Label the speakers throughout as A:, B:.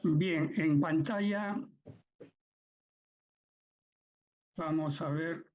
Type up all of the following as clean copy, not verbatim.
A: Bien, en pantalla vamos a ver.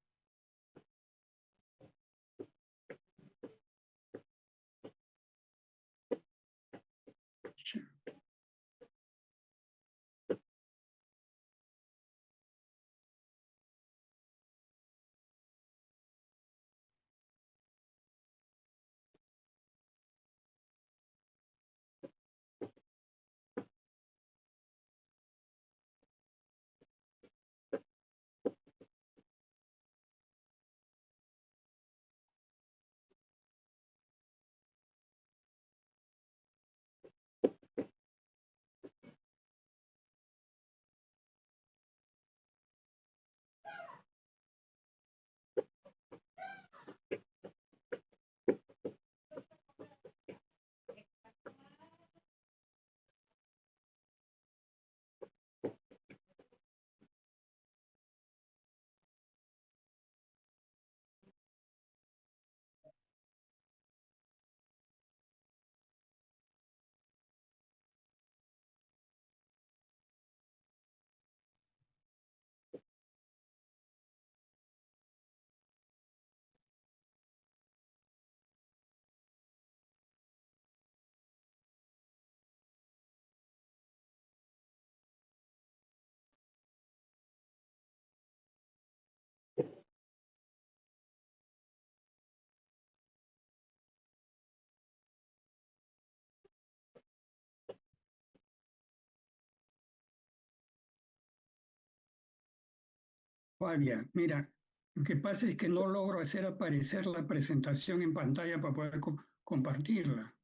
A: Fabia, mira, lo que pasa es que no logro hacer aparecer la presentación en pantalla para poder compartirla.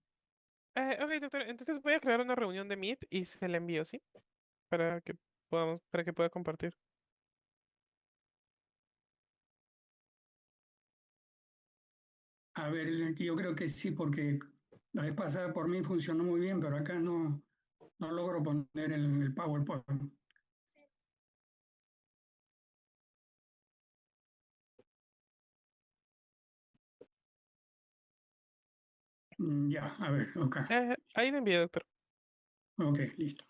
B: Ok, doctor, entonces voy a crear una reunión de Meet y se la envío, ¿sí? Para que pueda compartir.
A: A ver, yo creo que sí, porque la vez pasada por mí funcionó muy bien, pero acá no logro poner el PowerPoint. Ya, a ver, ok,
B: Ahí le envío, doctor.
A: ok, listo.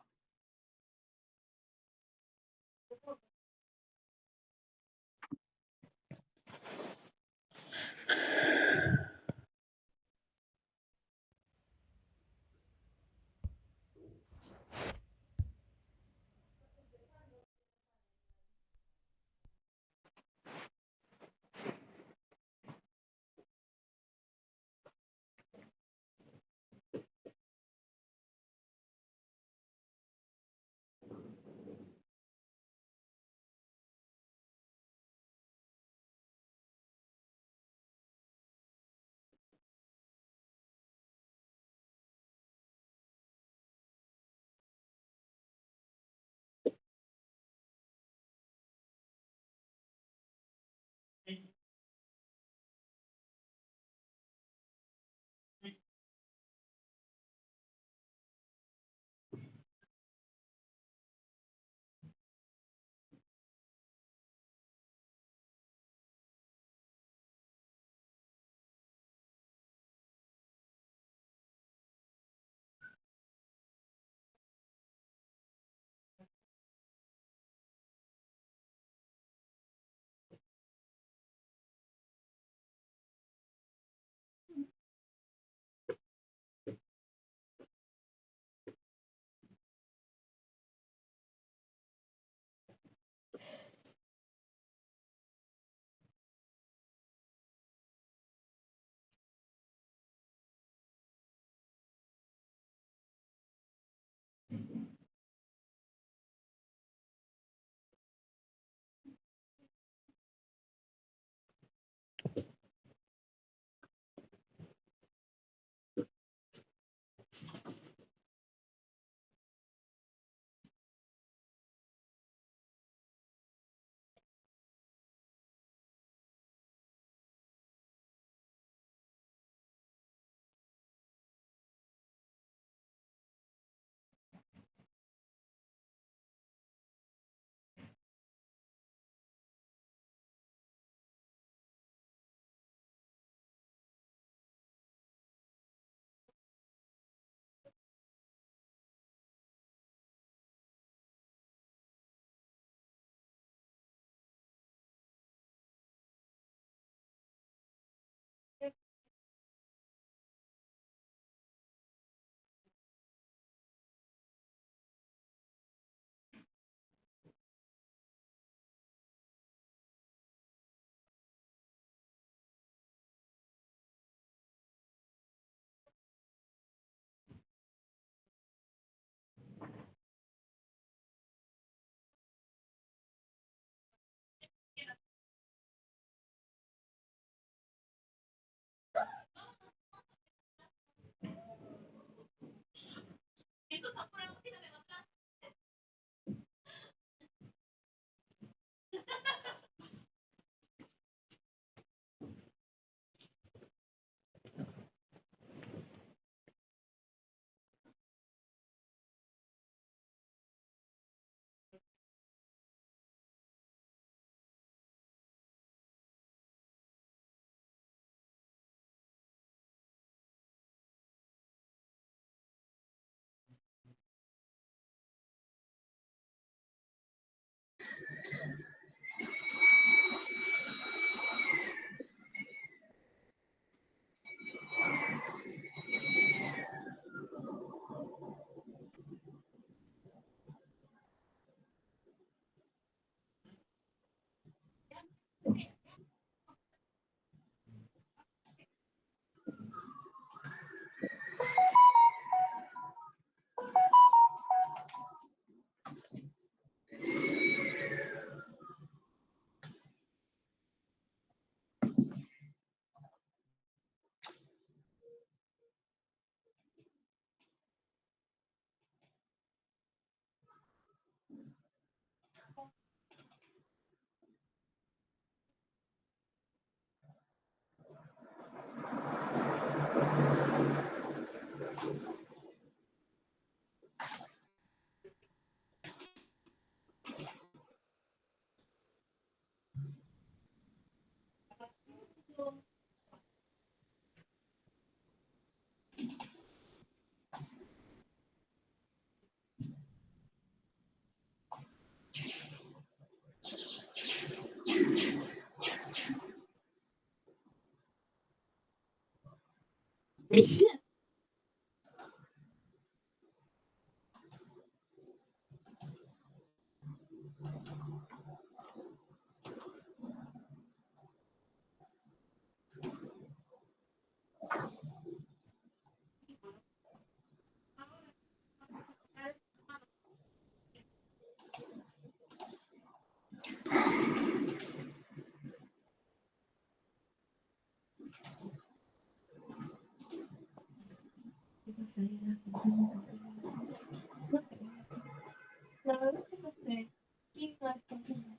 C: La verdad que no sé. Y no es como-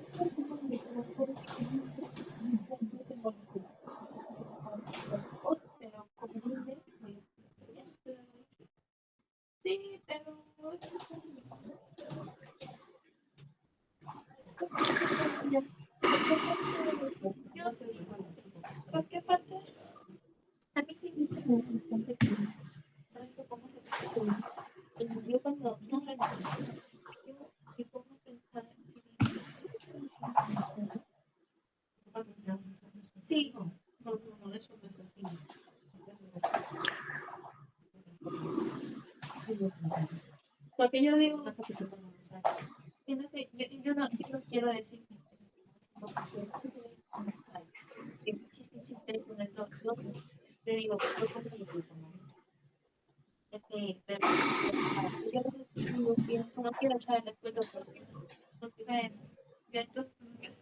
C: Pero como niña, sí, pero ¿por qué parte? A mí sí me gusta bastante que por eso cómo se dice que yo cuando no la necesito, yo me pongo a pensar y digo, sí, no, eso no es así. Porque yo digo, fíjate, yo no quiero decir que chiste con el otro. Te digo, yo como lo digo, ¿no? Pero pues yo a veces digo, pienso, no quiero echar el escuela porque no quiero, y entonces,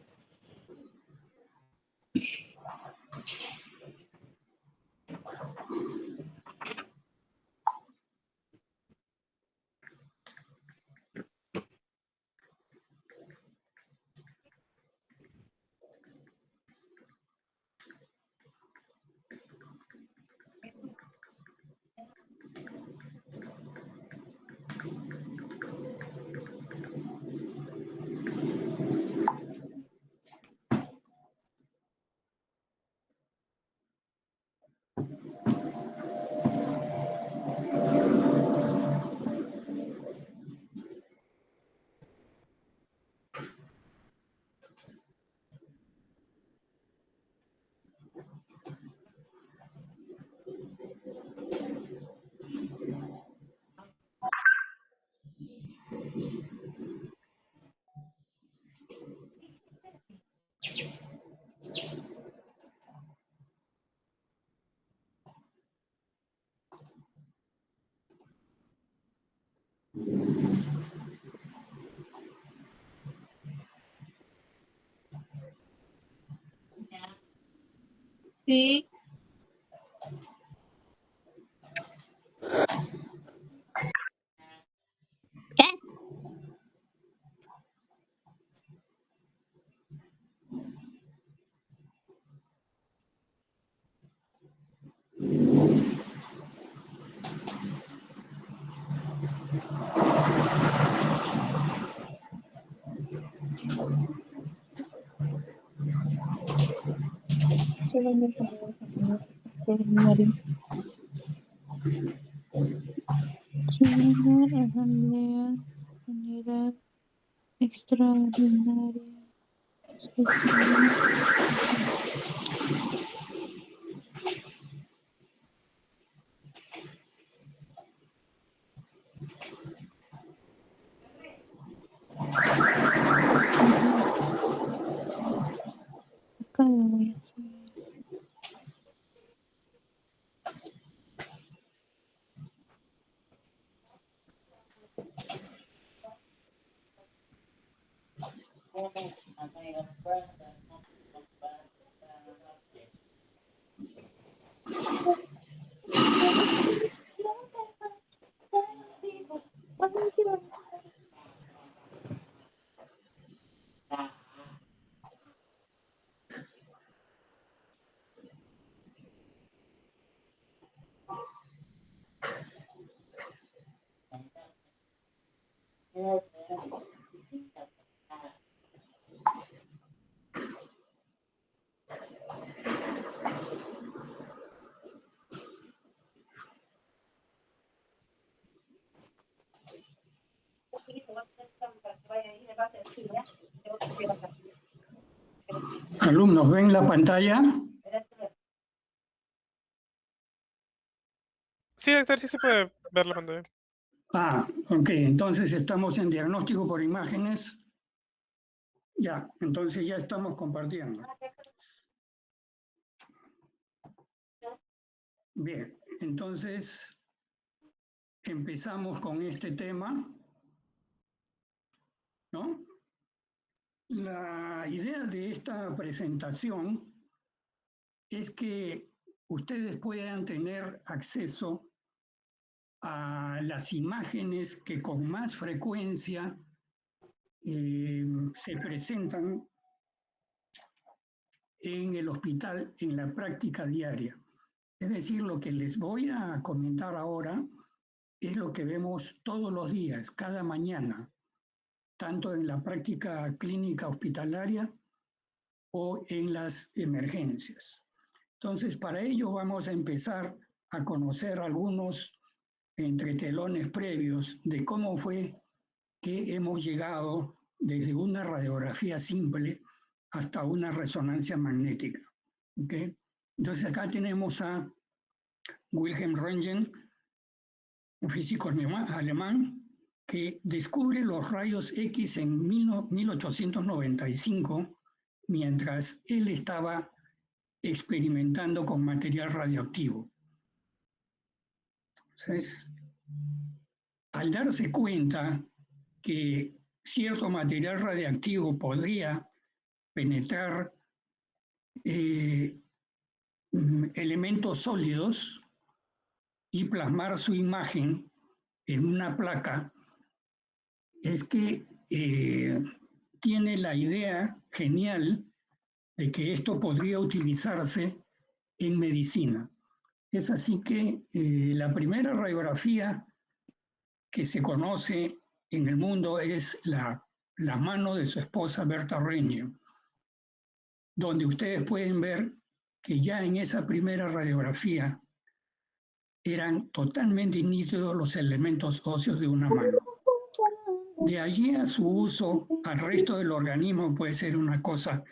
C: sí, solo me salió extraordinario. Segunda Asamblea General Extraordinaria. Acá lo voy a hacer.
A: Alumnos, ¿ven la pantalla?
B: Sí, doctor, sí se puede ver la pantalla.
A: Ah, ok, entonces estamos en diagnóstico por imágenes. Ya, entonces ya estamos compartiendo. Bien, entonces empezamos con este tema, ¿no? La idea de esta presentación es que ustedes puedan tener acceso a las imágenes que con más frecuencia se presentan en el hospital en la práctica diaria. Es decir, lo que les voy a comentar ahora es lo que vemos todos los días, cada mañana, tanto en la práctica clínica hospitalaria o en las emergencias. Entonces, para ello vamos a empezar a conocer algunos entretelones previos de cómo fue que hemos llegado desde una radiografía simple hasta una resonancia magnética. ¿Okay? Entonces acá tenemos a Wilhelm Röntgen, un físico alemán, que descubre los rayos X en 1895, mientras él estaba experimentando con material radioactivo. Entonces, al darse cuenta que cierto material radiactivo podía penetrar elementos sólidos y plasmar su imagen en una placa, es que tiene la idea genial de que esto podría utilizarse en medicina. Es así que la primera radiografía que se conoce en el mundo es la mano de su esposa Berta Röntgen, donde ustedes pueden ver que ya en esa primera radiografía eran totalmente nítidos los elementos óseos de una mano. De allí a su uso al resto del organismo puede ser una cosa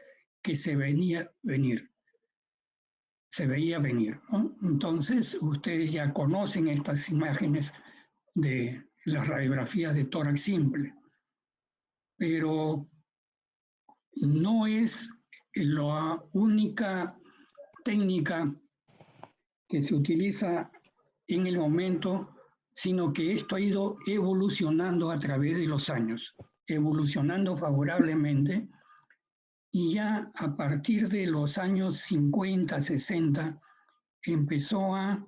A: que se veía venir, ¿no? Entonces, ustedes ya conocen estas imágenes de las radiografías de tórax simple, pero no es la única técnica que se utiliza en el momento, sino que esto ha ido evolucionando a través de los años, evolucionando favorablemente, y ya a partir de los años 50, 60, empezó a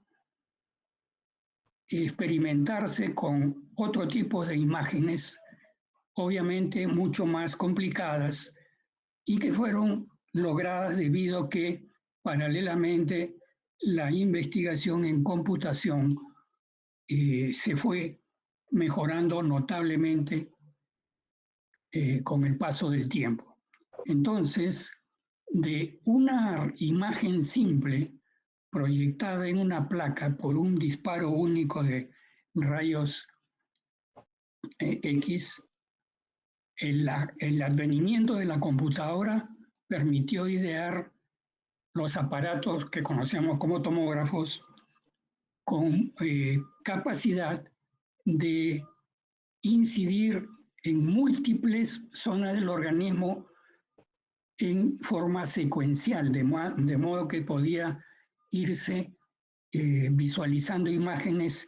A: experimentarse con otro tipo de imágenes, obviamente mucho más complicadas, y que fueron logradas debido a que paralelamente la investigación en computación se fue mejorando notablemente con el paso del tiempo. Entonces, de una imagen simple proyectada en una placa por un disparo único de rayos X, el advenimiento de la computadora permitió idear los aparatos que conocemos como tomógrafos con capacidad de incidir en múltiples zonas del organismo en forma secuencial, de modo que podía irse visualizando imágenes,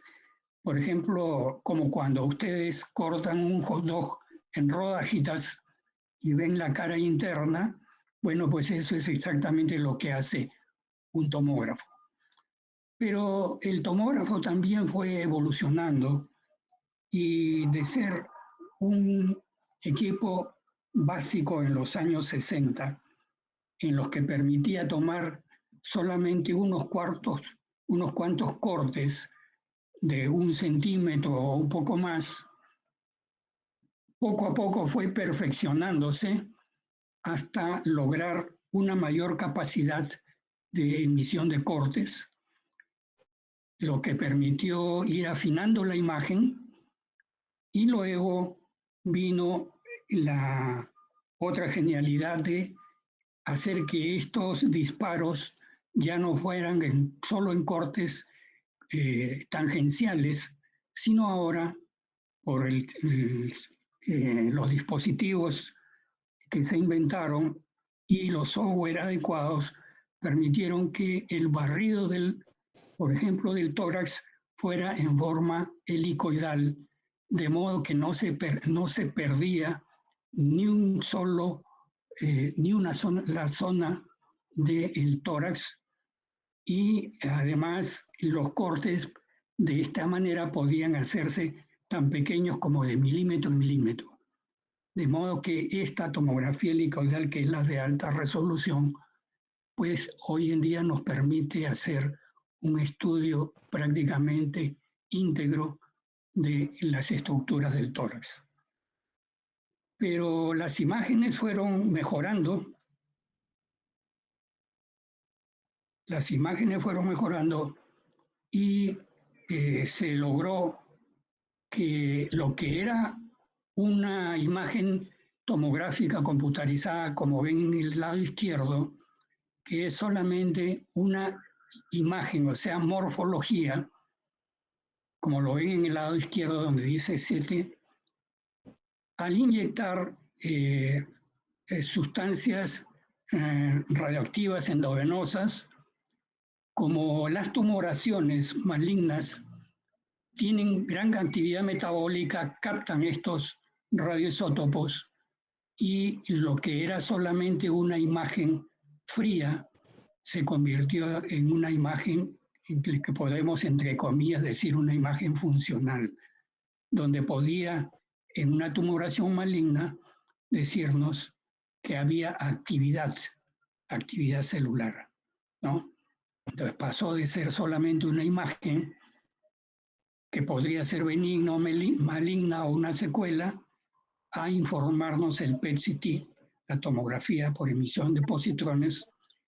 A: por ejemplo, como cuando ustedes cortan un hot dog en rodajitas y ven la cara interna. Bueno, pues eso es exactamente lo que hace un tomógrafo. Pero el tomógrafo también fue evolucionando, y de ser un equipo básico en los años 60, en los que permitía tomar solamente unos cuantos cortes de 1 centímetro o un poco más, poco a poco fue perfeccionándose hasta lograr una mayor capacidad de emisión de cortes, lo que permitió ir afinando la imagen, y luego vino la otra genialidad de hacer que estos disparos ya no fueran solo en cortes tangenciales, sino ahora por los dispositivos que se inventaron y los software adecuados permitieron que el barrido por ejemplo, del tórax fuera en forma helicoidal, de modo que no se perdía ni un solo, ni una zona, la zona del tórax, y además los cortes de esta manera podían hacerse tan pequeños como de milímetro en milímetro. De modo que esta tomografía helicoidal, que es la de alta resolución, pues hoy en día nos permite hacer un estudio prácticamente íntegro de las estructuras del tórax. Pero las imágenes fueron mejorando. Las imágenes fueron mejorando y se logró que lo que era una imagen tomográfica computarizada, como ven en el lado izquierdo, que es solamente una imagen, o sea, morfología, como lo ven en el lado izquierdo donde dice CT, al inyectar sustancias radioactivas endovenosas, como las tumoraciones malignas tienen gran actividad metabólica, captan estos radioisótopos y lo que era solamente una imagen fría se convirtió en una imagen que podemos, entre comillas, decir una imagen funcional, donde podía, en una tumoración maligna, decirnos que había actividad celular, ¿no? Entonces pasó de ser solamente una imagen que podría ser benigna o maligna o una secuela, a informarnos el PET-CT, la tomografía por emisión de positrones,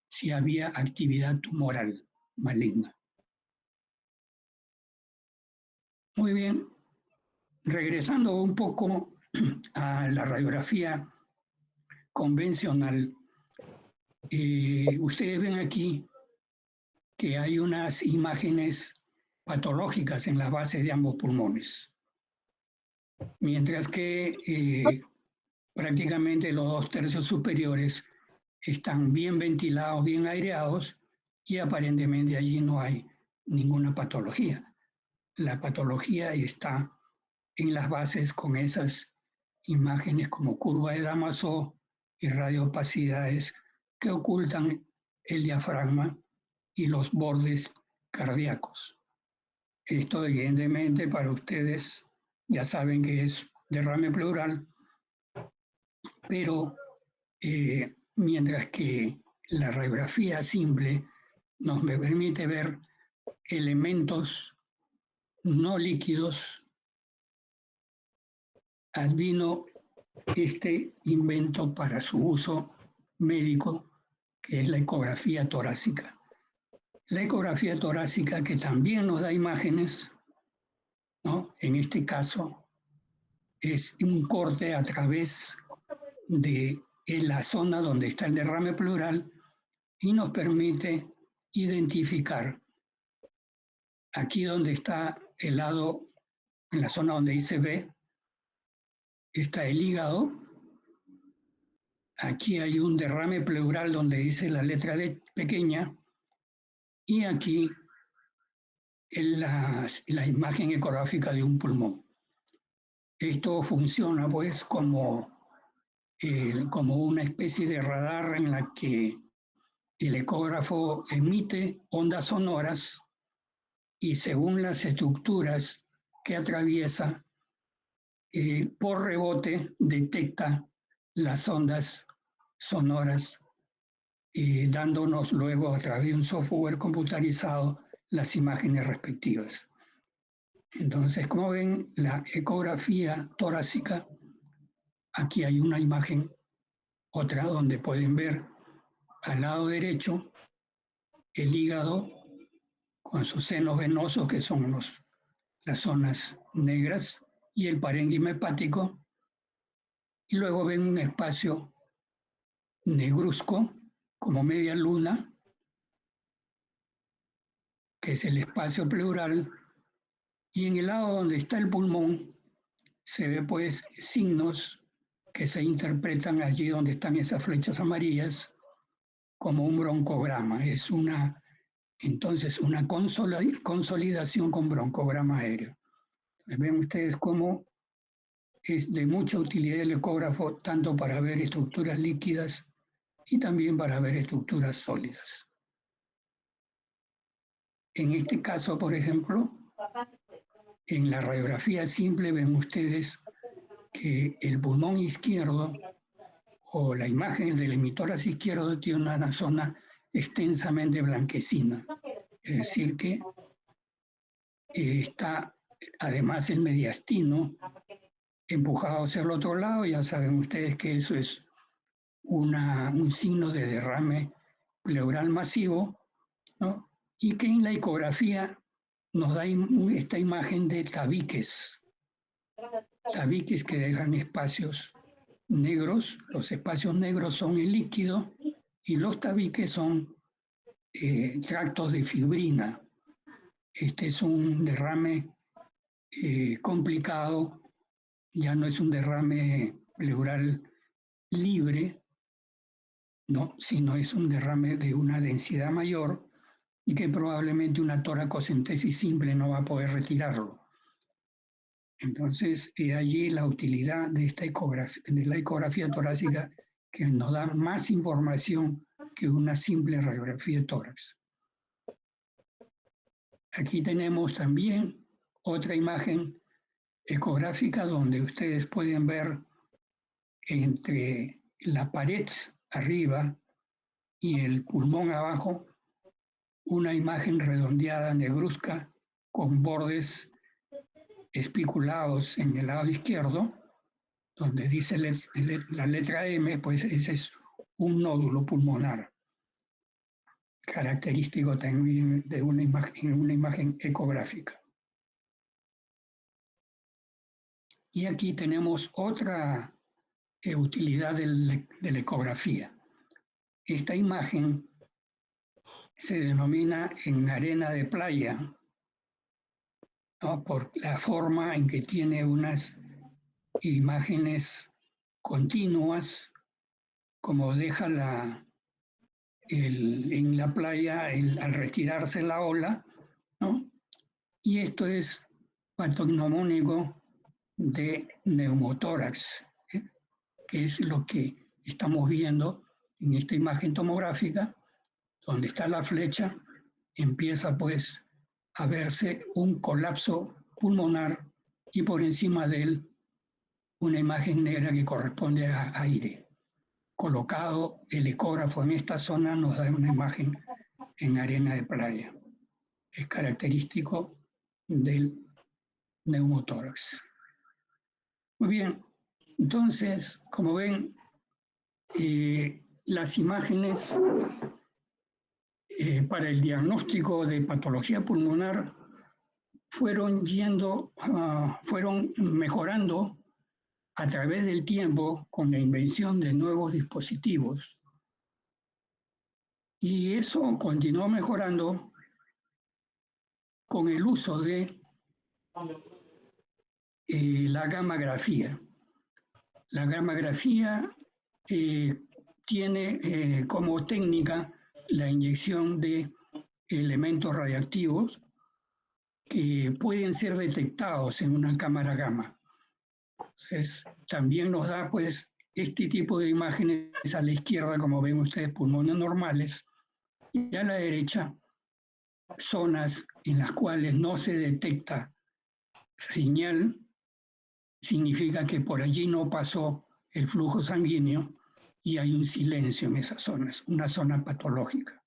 A: si había actividad tumoral maligna. Muy bien, regresando un poco a la radiografía convencional, ustedes ven aquí que hay unas imágenes patológicas en las bases de ambos pulmones, mientras que prácticamente los 2/3 superiores están bien ventilados, bien aireados, y aparentemente allí no hay ninguna patología. La patología está en las bases con esas imágenes como curva de Damaso y radioopacidades que ocultan el diafragma y los bordes cardíacos. Esto evidentemente para ustedes ya saben que es derrame pleural, pero mientras que la radiografía simple nos permite ver elementos no líquidos, advino este invento para su uso médico, que es la ecografía torácica. La ecografía torácica, que también nos da imágenes, ¿no? En este caso es un corte a través de la zona donde está el derrame pleural y nos permite identificar aquí donde está el lado, en la zona donde dice B, está el hígado. Aquí hay un derrame pleural donde dice la letra D pequeña, y aquí la imagen ecográfica de un pulmón. Esto funciona pues como una especie de radar en la que el ecógrafo emite ondas sonoras y según las estructuras que atraviesa, por rebote detecta las ondas sonoras, dándonos luego a través de un software computarizado las imágenes respectivas. Entonces, como ven, la ecografía torácica, aquí hay una imagen, otra donde pueden ver al lado derecho el hígado con sus senos venosos, que son las zonas negras, y el parénquima hepático, y luego ven un espacio negruzco, como media luna, que es el espacio pleural, y en el lado donde está el pulmón se ve pues signos que se interpretan allí donde están esas flechas amarillas como un broncograma. Es entonces una consolidación con broncograma aéreo. Ven ustedes cómo es de mucha utilidad el ecógrafo tanto para ver estructuras líquidas y también para ver estructuras sólidas. En este caso, por ejemplo, en la radiografía simple ven ustedes que el pulmón izquierdo o la imagen del hemitórax izquierdo tiene una zona extensamente blanquecina, es decir que está además el mediastino empujado hacia el otro lado. Ya saben ustedes que eso es un signo de derrame pleural masivo, ¿no? Y que en la ecografía nos da esta imagen de tabiques que dejan espacios negros. Los espacios negros son el líquido y los tabiques son tractos de fibrina. Este es un derrame complicado, ya no es un derrame pleural libre, ¿no? Sino es un derrame de una densidad mayor y que probablemente una toracocentesis simple no va a poder retirarlo. Entonces, allí la utilidad de la ecografía torácica, que nos da más información que una simple radiografía de tórax. Aquí tenemos también otra imagen ecográfica donde ustedes pueden ver entre la pared arriba y el pulmón abajo una imagen redondeada negruzca con bordes espiculados en el lado izquierdo, donde dice la letra M, pues ese es un nódulo pulmonar, característico también de una imagen ecográfica. Y aquí tenemos otra utilidad de la ecografía. Esta imagen se denomina en arena de playa, ¿no? Por la forma en que tiene unas imágenes continuas, como deja en la playa al retirarse la ola, ¿no? Y esto es patognomónico de neumotórax, que es lo que estamos viendo en esta imagen tomográfica, donde está la flecha, empieza pues a verse un colapso pulmonar y por encima de él una imagen negra que corresponde a aire. Colocado el ecógrafo en esta zona nos da una imagen en arena de playa. Es característico del neumotórax. Muy bien, entonces, como ven, las imágenes para el diagnóstico de patología pulmonar fueron mejorando a través del tiempo con la invención de nuevos dispositivos. Y eso continuó mejorando con el uso de la gammagrafía. La gammagrafía tiene como técnica la inyección de elementos radiactivos que pueden ser detectados en una cámara gamma. Entonces, también nos da pues este tipo de imágenes a la izquierda, como ven ustedes, pulmones normales, y a la derecha, zonas en las cuales no se detecta señal, significa que por allí no pasó el flujo sanguíneo y hay un silencio en esas zonas, una zona patológica.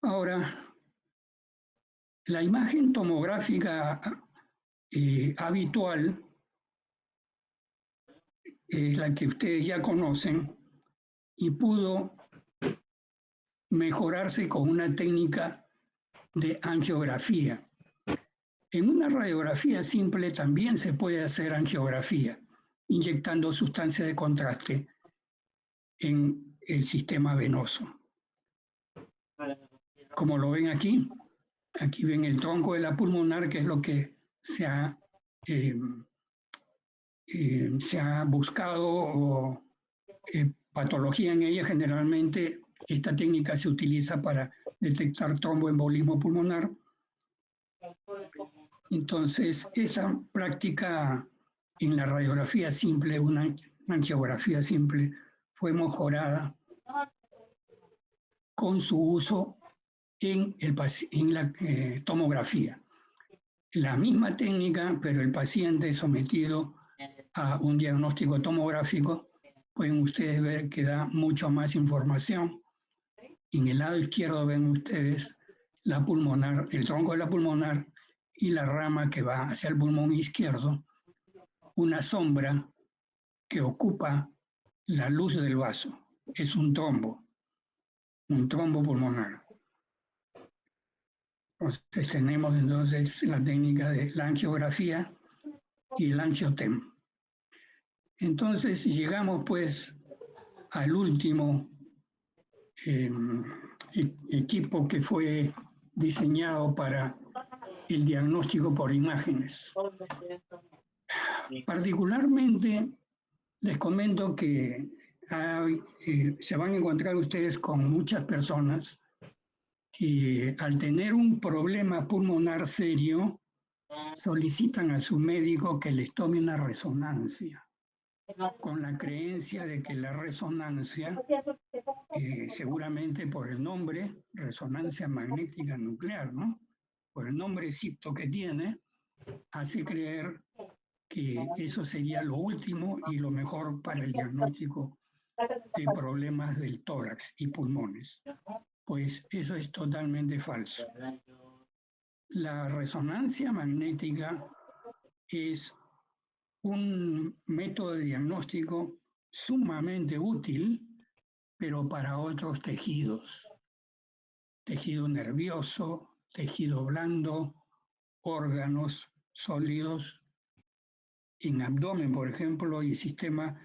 A: Ahora, la imagen tomográfica habitual es la que ustedes ya conocen y pudo mejorarse con una técnica de angiografía. En una radiografía simple también se puede hacer angiografía, inyectando sustancia de contraste en el sistema venoso. Como lo ven aquí, aquí ven el tronco de la pulmonar, que es lo que se ha buscado, o patología en ella. Generalmente esta técnica se utiliza para detectar tromboembolismo pulmonar. Entonces, esa práctica en la radiografía simple, una angiografía simple, fue mejorada con su uso en la tomografía. La misma técnica, pero el paciente sometido a un diagnóstico tomográfico, pueden ustedes ver que da mucho más información. En el lado izquierdo ven ustedes la pulmonar, el tronco de la pulmonar y la rama que va hacia el pulmón izquierdo, una sombra que ocupa la luz del vaso. Es un trombo pulmonar. Entonces tenemos entonces la técnica de la angiografía y el angiotem. Entonces llegamos pues al último equipo que fue diseñado para el diagnóstico por imágenes. Particularmente les comento que se van a encontrar ustedes con muchas personas que al tener un problema pulmonar serio solicitan a su médico que les tome una resonancia, con la creencia de que la resonancia, seguramente por el nombre, resonancia magnética nuclear, ¿no? Por el nombrecito que tiene, hace creer que eso sería lo último y lo mejor para el diagnóstico de problemas del tórax y pulmones. Pues eso es totalmente falso. La resonancia magnética es un método de diagnóstico sumamente útil, pero para otros tejidos. Tejido nervioso, tejido blando, órganos sólidos, en abdomen, por ejemplo, y sistema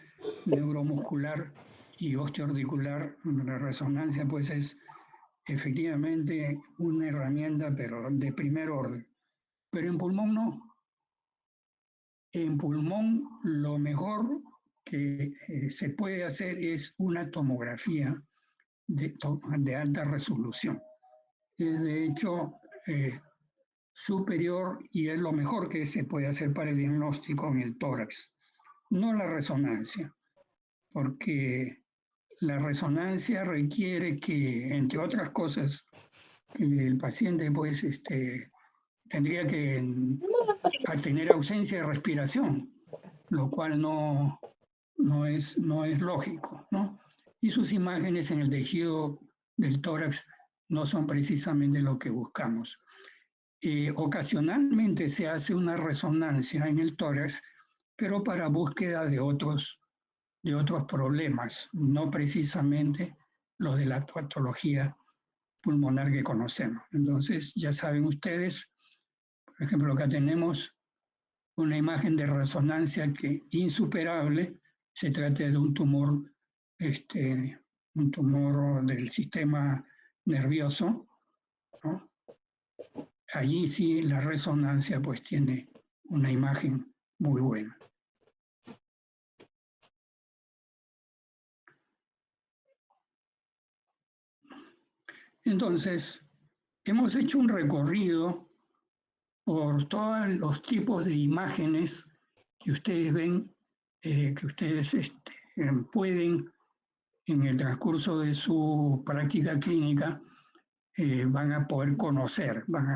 A: neuromuscular y osteoarticular. La resonancia, pues, es efectivamente una herramienta, pero de primer orden. Pero en pulmón no. En pulmón lo mejor que se puede hacer es una tomografía de alta resolución. Es de hecho superior y es lo mejor que se puede hacer para el diagnóstico en el tórax. No la resonancia, porque la resonancia requiere que, entre otras cosas, que el paciente pues tendría que tener ausencia de respiración, lo cual no es lógico, ¿no? Y sus imágenes en el tejido del tórax no son precisamente lo que buscamos. Ocasionalmente se hace una resonancia en el tórax, pero para búsqueda de otros problemas, no precisamente los de la patología pulmonar que conocemos. Entonces, ya saben ustedes, por ejemplo, acá tenemos una imagen de resonancia que insuperable, se trata de un tumor del sistema nervioso, ¿no? Allí sí la resonancia pues tiene una imagen muy buena. Entonces, hemos hecho un recorrido por todos los tipos de imágenes que ustedes ven, que ustedes pueden en el transcurso de su práctica clínica van a poder conocer, van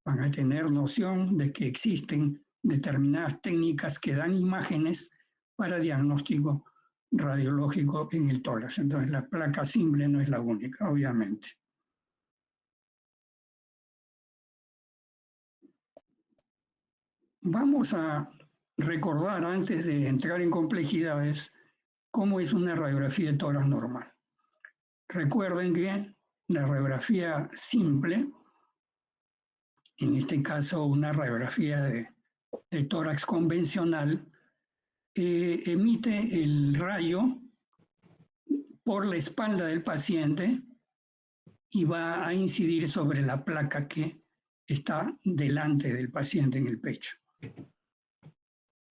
A: a tener noción de que existen determinadas técnicas que dan imágenes para diagnóstico radiológico en el tórax. Entonces, la placa simple no es la única, obviamente. Vamos a recordar, antes de entrar en complejidades, cómo es una radiografía de tórax normal. Recuerden que la radiografía simple en este caso una radiografía de tórax convencional, emite el rayo por la espalda del paciente y va a incidir sobre la placa que está delante del paciente en el pecho.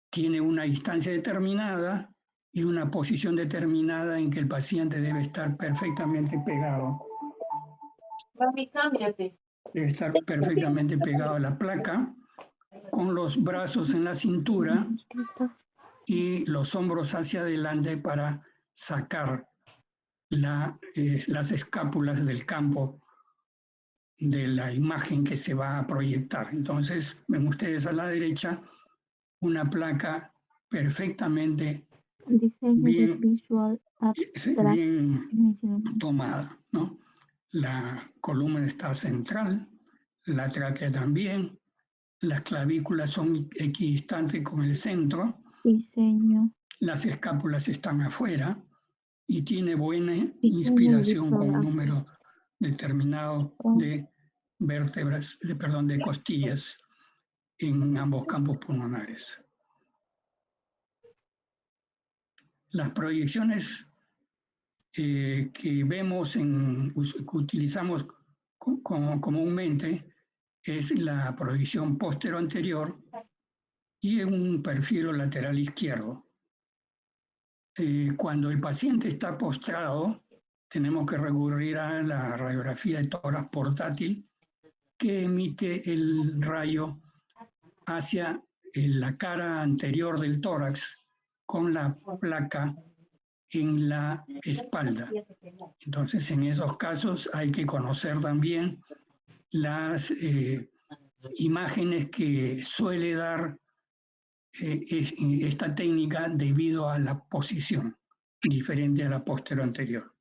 A: Tiene una distancia determinada y una posición determinada en que el paciente debe estar perfectamente pegado.
C: Mami, cámbiate.
A: Debe estar perfectamente pegado a la placa, con los brazos en la cintura y los hombros hacia adelante para sacar las escápulas del campo de la imagen que se va a proyectar. Entonces, ven ustedes a la derecha una placa perfectamente bien tomada, ¿no? La columna está central, la tráquea también, las clavículas son equidistantes con el centro, las escápulas están afuera y tiene buena inspiración con un número determinado de vértebras, de costillas en ambos campos pulmonares. Las proyecciones que vemos, que utilizamos comúnmente, es la proyección postero-anterior y un perfil lateral izquierdo. Cuando el paciente está postrado, tenemos que recurrir a la radiografía de tórax portátil que emite el rayo hacia la cara anterior del tórax con la placa en la espalda. Entonces, en esos casos hay que conocer también las imágenes que suele dar esta técnica debido a la posición diferente a la postero anterior.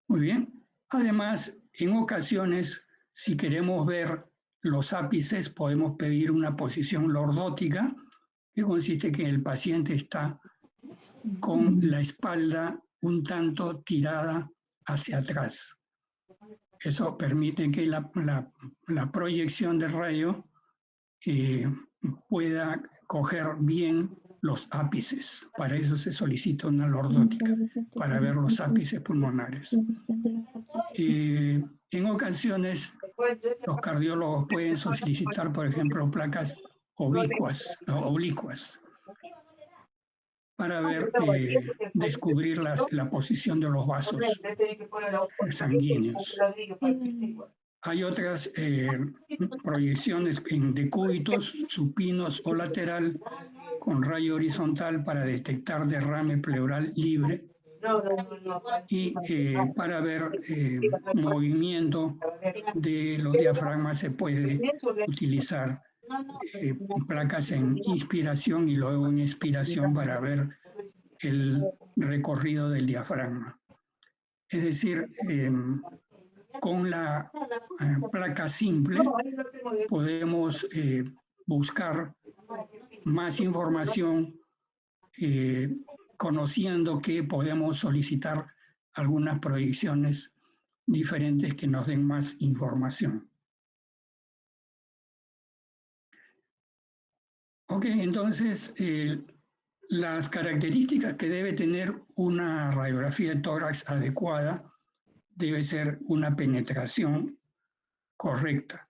A: Muy bien. Además, en ocasiones, si queremos ver los ápices, podemos pedir una posición lordótica, que consiste en que el paciente está con la espalda un tanto tirada hacia atrás. Eso permite que la proyección del rayo pueda coger bien los ápices. Para eso se solicita una lordótica, para ver los ápices pulmonares. En ocasiones, los cardiólogos pueden solicitar, por ejemplo, placas oblicuas para ver, descubrir la posición de los vasos sanguíneos. Hay otras proyecciones en decúbitos, supinos o lateral con rayo horizontal para detectar derrame pleural libre y para ver movimiento de los diafragmas se puede utilizar placas en inspiración y luego en expiración para ver el recorrido del diafragma. Es decir, con la placa simple podemos buscar más información conociendo que podemos solicitar algunas proyecciones diferentes que nos den más información. Ok, entonces las características que debe tener una radiografía de tórax adecuada debe ser una penetración correcta,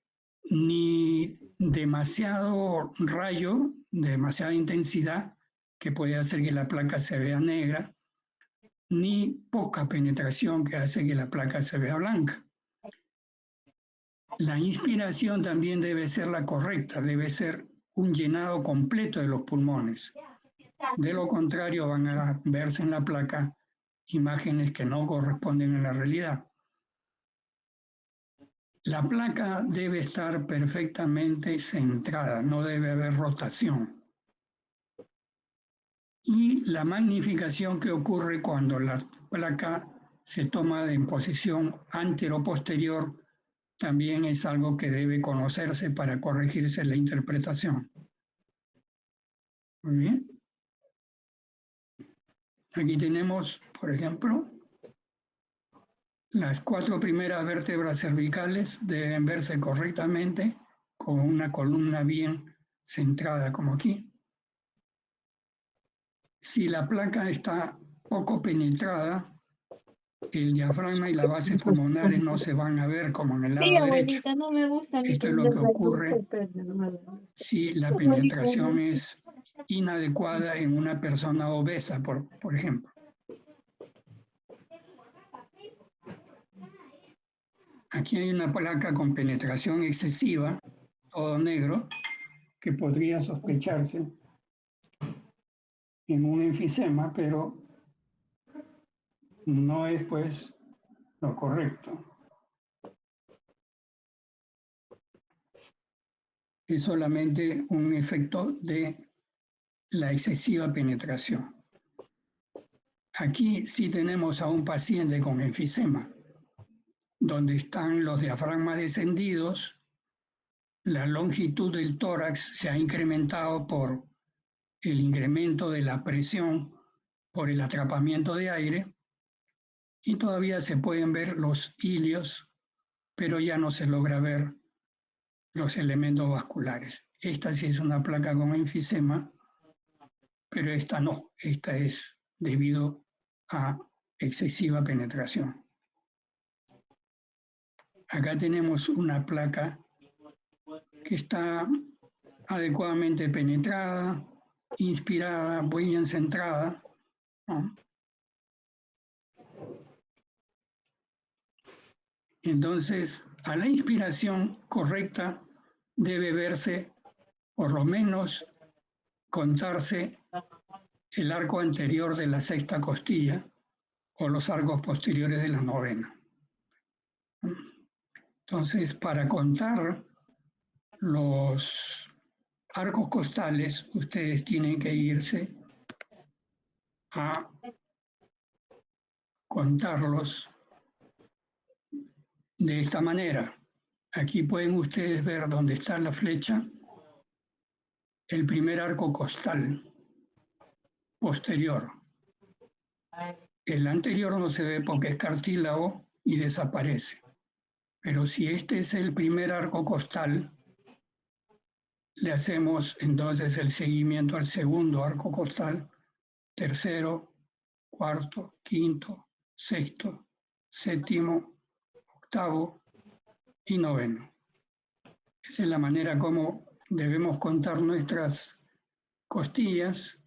A: ni demasiado rayo, demasiada intensidad que puede hacer que la placa se vea negra, ni poca penetración que hace que la placa se vea blanca. La inspiración también debe ser la correcta, debe ser un llenado completo de los pulmones. De lo contrario, van a verse en la placa imágenes que no corresponden a la realidad. La placa debe estar perfectamente centrada, no debe haber rotación. Y la magnificación que ocurre cuando la placa se toma en posición antero-posterior también es algo que debe conocerse para corregirse la interpretación. Muy bien. Aquí tenemos, por ejemplo, Las 4 primeras vértebras cervicales deben verse correctamente con una columna bien centrada como aquí. Si la placa está poco penetrada, el diafragma y la base pulmonares no se van a ver como en el
C: Sí,
A: lado derecho.
C: abuelita, no me gusta a mí
A: Esto es lo que
C: prender la luz,
A: ocurre
C: no me gusta.
A: si la
C: Abuelita,
A: penetración es inadecuada en una persona obesa, por ejemplo. Aquí hay una placa con penetración excesiva, todo negro, que podría sospecharse en un enfisema, pero no es pues lo correcto. Es solamente un efecto de la excesiva penetración. Aquí sí tenemos a un paciente con enfisema, donde están los diafragmas descendidos, la longitud del tórax se ha incrementado por el incremento de la presión por el atrapamiento de aire y todavía se pueden ver los ilios, pero ya no se logra ver los elementos vasculares. Esta sí es una placa con enfisema, pero esta no, esta es debido a excesiva penetración. Acá tenemos una placa que está adecuadamente penetrada, inspirada, bien centrada, ¿no? Entonces, a la inspiración correcta debe verse, por lo menos, contarse el arco anterior de la sexta costilla o los arcos posteriores de la novena. Entonces, para contar los arcos costales, ustedes tienen que irse a contarlos de esta manera. Aquí pueden ustedes ver dónde está la flecha, el primer arco costal posterior. El anterior no se ve porque es cartílago y desaparece. Pero si este es el primer arco costal, le hacemos entonces el seguimiento al segundo arco costal, tercero, cuarto, quinto, sexto, séptimo, octavo y noveno. Esa es la manera como debemos contar nuestras costillas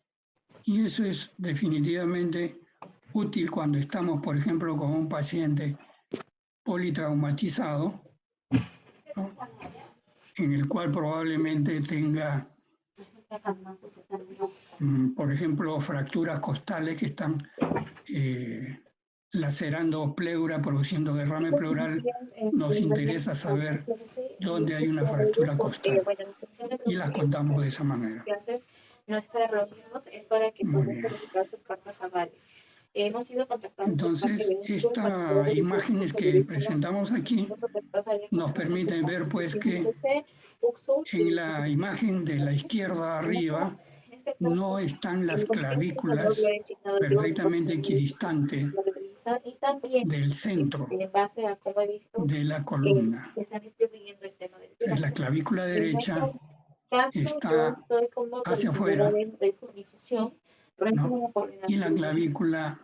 A: y eso es definitivamente útil cuando estamos, por ejemplo, con un paciente politraumatizado, ¿no? En el cual probablemente tenga, por ejemplo, fracturas costales que están lacerando pleura, produciendo derrame pleural. Nos interesa saber dónde hay una fractura costal y las contamos de esa manera.
C: No es para reunirnos, es para que puedan solicitar sus cartas avales. Hemos sido contactados.
A: Entonces, estas imágenes que presentamos aquí nos permiten ver pues que en la imagen de la izquierda arriba no están las clavículas perfectamente equidistantes del centro de la columna. Entonces, la clavícula derecha está hacia afuera, ¿no? Y la clavícula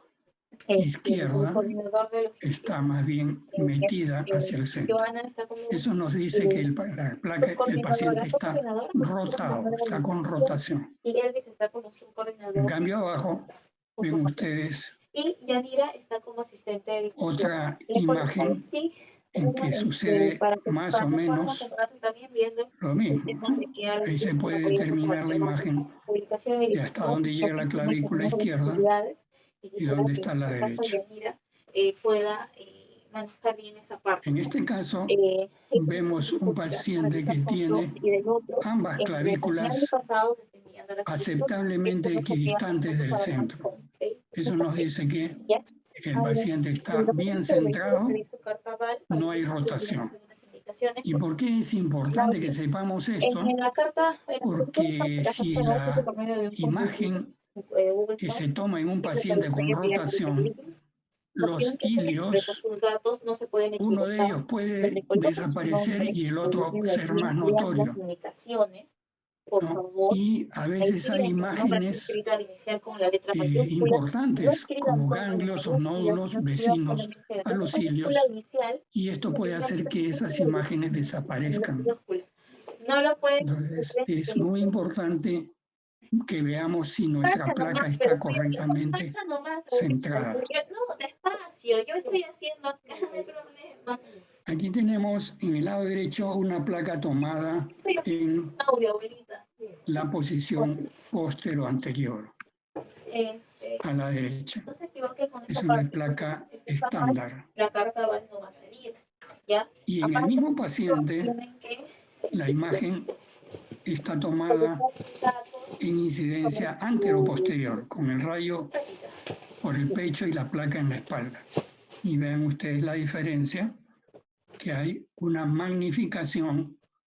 A: izquierda está más bien metida hacia el centro. Eso nos dice que el paciente está rotado, está con rotación. En cambio abajo ven ustedes otra imagen en que sucede más o menos lo mismo, ¿no? Ahí se puede determinar la imagen de hasta dónde llega la clavícula izquierda y dónde está la derecha. En este caso, vemos un paciente que tiene ambas clavículas aceptablemente equidistantes del centro. Eso nos dice que el paciente está bien centrado, no hay rotación. ¿Y por qué es importante que sepamos esto? Porque si la imagen que se toma en un paciente con rotación
C: Lo
A: los
C: tienen que hacer siempre, pues
A: hilios,
C: sus datos no se pueden
A: uno de
C: equivocar.
A: ellos puede
C: Donde coloquen su
A: desaparecer
C: nombre,
A: y el
C: donde
A: otro
C: tiene
A: ser
C: bien
A: más
C: lean las
A: notorio,
C: indicaciones, por
A: ¿no?
C: favor.
A: Y a veces hay
C: Escriban su nombre así
A: imágenes
C: escrito al inicial con la letra mayúscula. No
A: importantes
C: escriban
A: como
C: todo en
A: ganglios o
C: mayúsculas, no
A: nódulos
C: escriban
A: vecinos
C: solamente la
A: a
C: letra
A: los
C: mayúscula
A: cilios,
C: inicial
A: y esto
C: y
A: puede
C: la
A: hacer
C: letra
A: que esas
C: mayúscula
A: imágenes desaparezcan.
C: minúscula. No lo pueden
A: Entonces,
C: hacer
A: es muy importante que veamos si nuestra
C: pasa
A: placa
C: nomás, pero
A: está
C: estoy aquí,
A: correctamente
C: pasa nomás.
A: centrada.
C: No, despacio, yo estoy haciendo acá, no hay problema.
A: Aquí tenemos en el lado derecho una placa tomada
C: Estoy
A: en
C: audio, abuelita.
A: la posición póstero anterior, a la derecha.
C: No se equivoque con
A: Es
C: esta
A: una
C: parte, porque
A: placa
C: si está mal,
A: estándar.
C: la carta no va a salir, ¿ya?
A: Y en el
C: Aparte,
A: mismo
C: de eso,
A: paciente,
C: tienen que
A: la imagen está tomada
C: colocar los datos
A: en
C: sobre
A: incidencia
C: su
A: antero-posterior, con el rayo
C: práctica.
A: por el pecho y la placa en la espalda. Y vean ustedes la diferencia, que hay una magnificación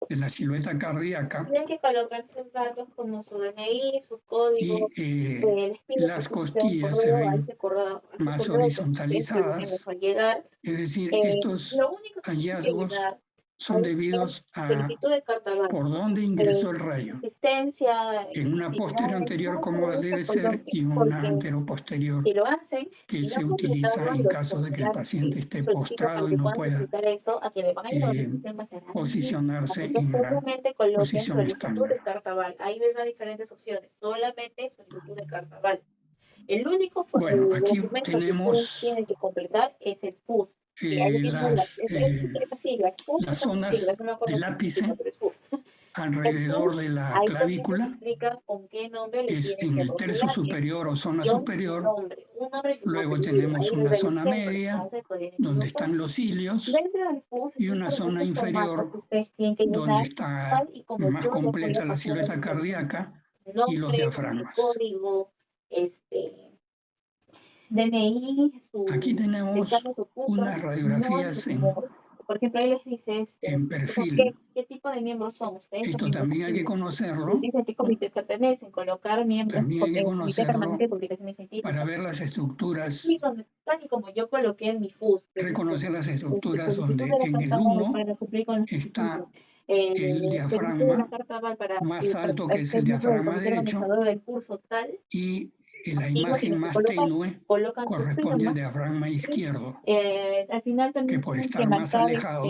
A: de la silueta cardíaca
C: Tienen que colocar sus datos como su DNI, su código.
A: y
C: Les pido
A: las
C: que se un
A: costillas se
C: correo a
A: ven
C: ese correo,
A: más
C: que ustedes me
A: horizontalizadas.
C: dejó llegar.
A: Es decir, estos
C: Lo único que tienen que
A: hallazgos
C: llenar
A: son
C: es
A: debidos a
C: solicitud de carta blanca.
A: por dónde ingresó el rayo,
C: Asistencia,
A: en una posterior
C: actividades,
A: anterior
C: todo
A: como
C: eso
A: debe ser
C: coloquen,
A: y una
C: porque
A: anteroposterior
C: si lo hacen
A: que
C: y no
A: se utiliza
C: completarlo,
A: en
C: los
A: caso de que el
C: formularios
A: paciente
C: que
A: esté
C: solicitan para
A: postrado y
C: que
A: no
C: puedan
A: pueda
C: completar eso, a que le van a ir a la
A: eh,
C: organización va a ser
A: posicionarse
C: así que
A: en la
C: solamente coloquen
A: posición
C: solicitud de
A: estándar.
C: cartaval. Ahí les da diferentes opciones, solamente solicitud de cartaval. El único
A: Bueno, aquí
C: documento que ustedes
A: tenemos
C: tienen que completar es el FUS. Que ahí tienen las siglas, FUS,
A: las
C: esas
A: zonas
C: siglas, no me
A: del
C: acuerdo qué significa,
A: ápice
C: pero es FUS.
A: alrededor de la
C: Ahí también les
A: clavícula,
C: explica con qué nombre le
A: es
C: tienen
A: en
C: que
A: el tercio
C: rotular, que es
A: superior o zona
C: posición y su
A: superior.
C: nombre. Un nombre y un
A: Luego
C: apellido.
A: tenemos
C: Ahí les
A: una
C: da el
A: zona
C: ejemplo, no
A: media
C: se pueden
A: donde
C: equivocar.
A: están los cilios
C: Dentro del FUS
A: y
C: está
A: una
C: el
A: zona
C: hermoso formato
A: inferior
C: que ustedes tienen que
A: donde
C: llenar, tal
A: está
C: y como
A: más
C: yo les voy a
A: completa la
C: pasar
A: silueta
C: ahorita.
A: cardíaca y los
C: Nombre, su
A: diafragmas.
C: código, DNI,
A: Aquí
C: el
A: tenemos
C: cargo que ocupan,
A: unas
C: no su
A: radiografías
C: tumor. Por ejemplo, ahí les dice,
A: en perfil.
C: ¿qué tipo de miembros son ustedes? Los
A: Esto
C: miembros
A: también hay que
C: activos. Les
A: conocerlo,
C: dice a qué comité pertenecen, colocar miembros,
A: también hay que
C: comité permanente
A: conocerlo
C: de publicaciones
A: para
C: científicas.
A: ver las estructuras,
C: Y donde, tal y como yo coloqué en mi FUS, que dice,
A: reconocer las estructuras
C: solicitud
A: donde
C: de la
A: en el
C: carta aval
A: 1
C: para cumplir con los requisitos,
A: está el
C: solicitud de la
A: diafragma
C: carta aval para
A: más alto, que es
C: ser
A: el
C: miembro del
A: diafragma
C: comité
A: derecho,
C: organizador del curso tal,
A: y la
C: aquí lo
A: imagen
C: tienen que
A: más
C: colocar,
A: tenue
C: colocan su
A: corresponde al
C: firma.
A: diafragma izquierdo,
C: Al final
A: que
C: también
A: por
C: tienen que
A: estar más
C: marcar
A: alejado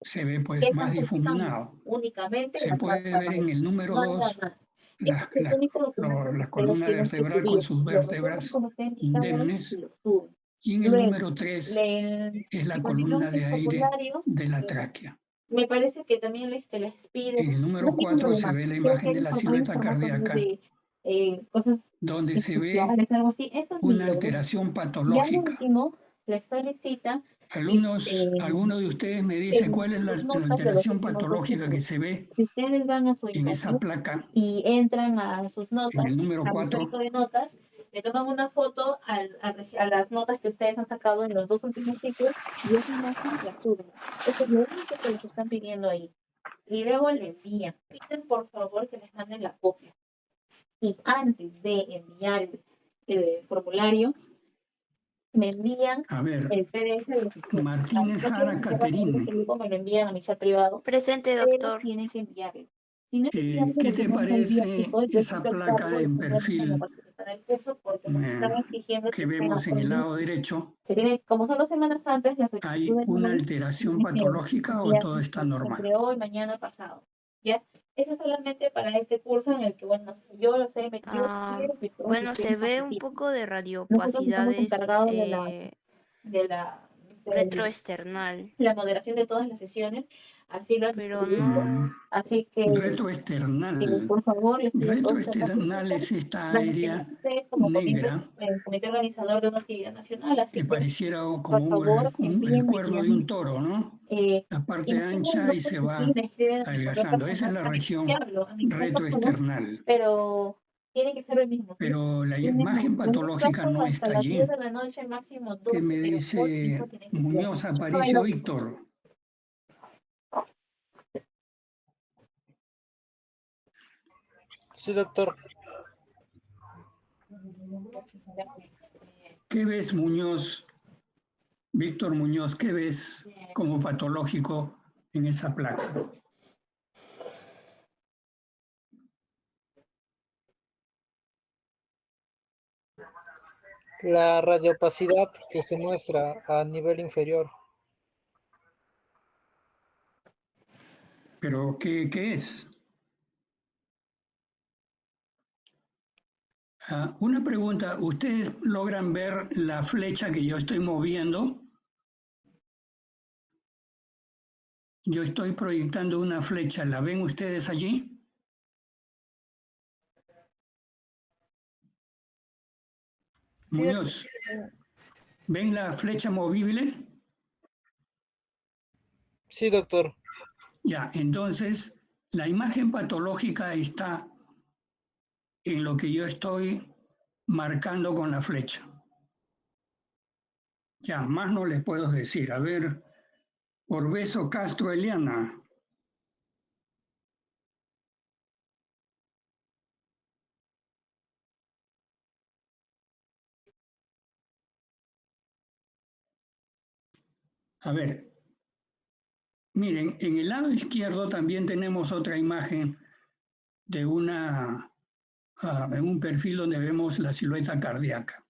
A: se ve
C: qué
A: pues
C: están
A: más
C: solicitando,
A: difuminado.
C: únicamente
A: Se
C: la
A: puede
C: carta
A: ver en
C: aval,
A: el número
C: nada
A: 2
C: más. Este es el único documento que
A: la
C: ustedes
A: columna
C: tienen que
A: vertebral con
C: subir.
A: sus
C: Lo resumen
A: vértebras
C: como está indicado y
A: indemnes,
C: lo suben.
A: y en el
C: Luego,
A: número 3 es la columna
C: continuamos el
A: de aire
C: formulario.
A: de la tráquea.
C: Me parece que también les pide,
A: En el
C: no
A: número
C: tiene
A: 4 se
C: problema,
A: ve la
C: creo que
A: imagen de la
C: hay un
A: silueta
C: formato
A: cardíaca,
C: de cosas
A: donde se ve
C: especiales, algo así, eso ni
A: una
C: lo ven.
A: alteración
C: Y al
A: patológica.
C: último, les solicita
A: Alguno de ustedes me dice cuál es
C: sus
A: la
C: notas de los
A: alteración
C: últimos 2
A: patológica que
C: ciclos.
A: se ve
C: Si ustedes van a su
A: en esa
C: internet
A: placa,
C: y entran a sus
A: en el
C: notas,
A: número
C: al
A: 4,
C: histórico de notas, le toman una foto a las notas que ustedes han sacado en los 2 últimos ciclos y esa imagen la suben. Eso es lo único que les están pidiendo ahí. Y luego le envían. Piden por favor que les manden la copia. Y antes de enviar el formulario, me envían
A: a ver,
C: el PDF de los estudios.
A: Martínez
C: No quiero
A: Jara
C: que en este
A: Caterine,
C: grupo me lo envían a mi chat privado,
D: Presente,
C: pero
D: doctor.
C: tienen que enviarlo. Si no envían ese
A: ¿qué te
C: documento el día
A: parece
C: 5, yo
A: esa
C: siempre cargo
A: placa
C: de
A: en
C: simplemente no
A: perfil
C: participar del curso porque nos están exigiendo
A: que
C: que sea
A: vemos en
C: hoy
A: el lado
C: mismo.
A: derecho?
C: Se tiene, como son 2 semanas antes, la solicitud
A: ¿Hay
C: de
A: una
C: nuevo se
A: alteración
C: tiene que
A: patológica o
C: enviar
A: todo está normal?
C: entre hoy, mañana, pasado. ¿Ya? Eso es solamente para este curso en el que, bueno, yo lo sé, me equivoco, y todos
D: Bueno, se
C: ustedes
D: ve un
C: participan.
D: poco de
C: Nosotros estamos
D: radiopacidades
C: encargados de
D: retroesternal,
C: la moderación de todas las sesiones, así lo han
D: pero
C: distribuido.
D: no.
A: Mm,
C: Así que,
A: retroesternal.
C: por favor, les pido a todos que
A: Retroesternal
C: participen.
A: es esta
C: Van a tener
A: área
C: ustedes como
A: negra
C: comité organizador de una actividad nacional, así
A: que
C: que,
A: pareciera
C: por
A: como
C: favor,
A: el
C: envíenme y
A: cuerno
C: ya
A: de un
C: mismo.
A: toro, ¿no? La
C: Y
A: parte
C: nos tengan
A: ancha y
C: dudas
A: se
C: aquí,
A: va
C: me escriben a mi correo
A: adelgazando. Esa es
C: personal,
A: la
C: a mi
A: región
C: a mi chat personal,
A: retroesternal.
C: pero tiene que ser el mismo, ¿sí?
A: Pero la
C: Tienen
A: imagen
C: en un
A: patológica
C: plazo
A: no
C: hasta
A: está
C: las 10
A: allí.
C: de la noche, máximo
A: ¿Qué
C: 12,
A: me
C: pero hoy mismo
A: dice
C: tienen que enviar.
A: Muñoz
C: No hay
A: Aparicio
C: otro.
A: Víctor?
E: Sí, doctor.
A: ¿Qué ves, Muñoz? Víctor Muñoz, ¿qué ves como patológico en esa placa?
E: La radiopacidad que se muestra a nivel inferior.
A: ¿Pero qué es? Una pregunta, ¿ustedes logran ver la flecha que yo estoy moviendo? Yo estoy proyectando una flecha, ¿la ven ustedes allí?
F: Sí,
A: Muñoz, ¿ven la flecha movible?
E: Sí, doctor.
A: Ya, entonces la imagen patológica está en lo que yo estoy marcando con la flecha. Ya, más no les puedo decir. A ver, Orbeso Castro Eliana. A ver, miren, en el lado izquierdo también tenemos otra imagen de en un perfil donde vemos la silueta cardíaca,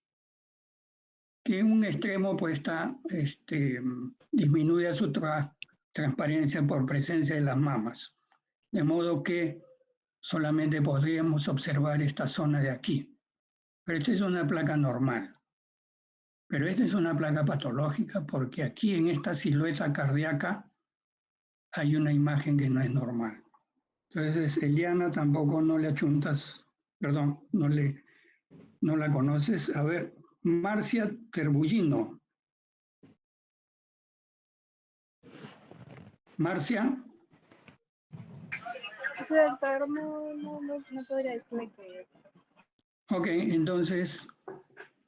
A: que en un extremo pues está disminuye su transparencia por presencia de las mamas, de modo que solamente podríamos observar esta zona de aquí. Pero esta es una placa normal. Pero esta es una placa patológica porque aquí en esta silueta cardíaca hay una imagen que no es normal. Entonces, Eliana tampoco no le achuntas, perdón, no la conoces. A ver, Marcia Terbullino. Marcia,
F: Sí, doctor, no podría decirle que...
A: ok, entonces,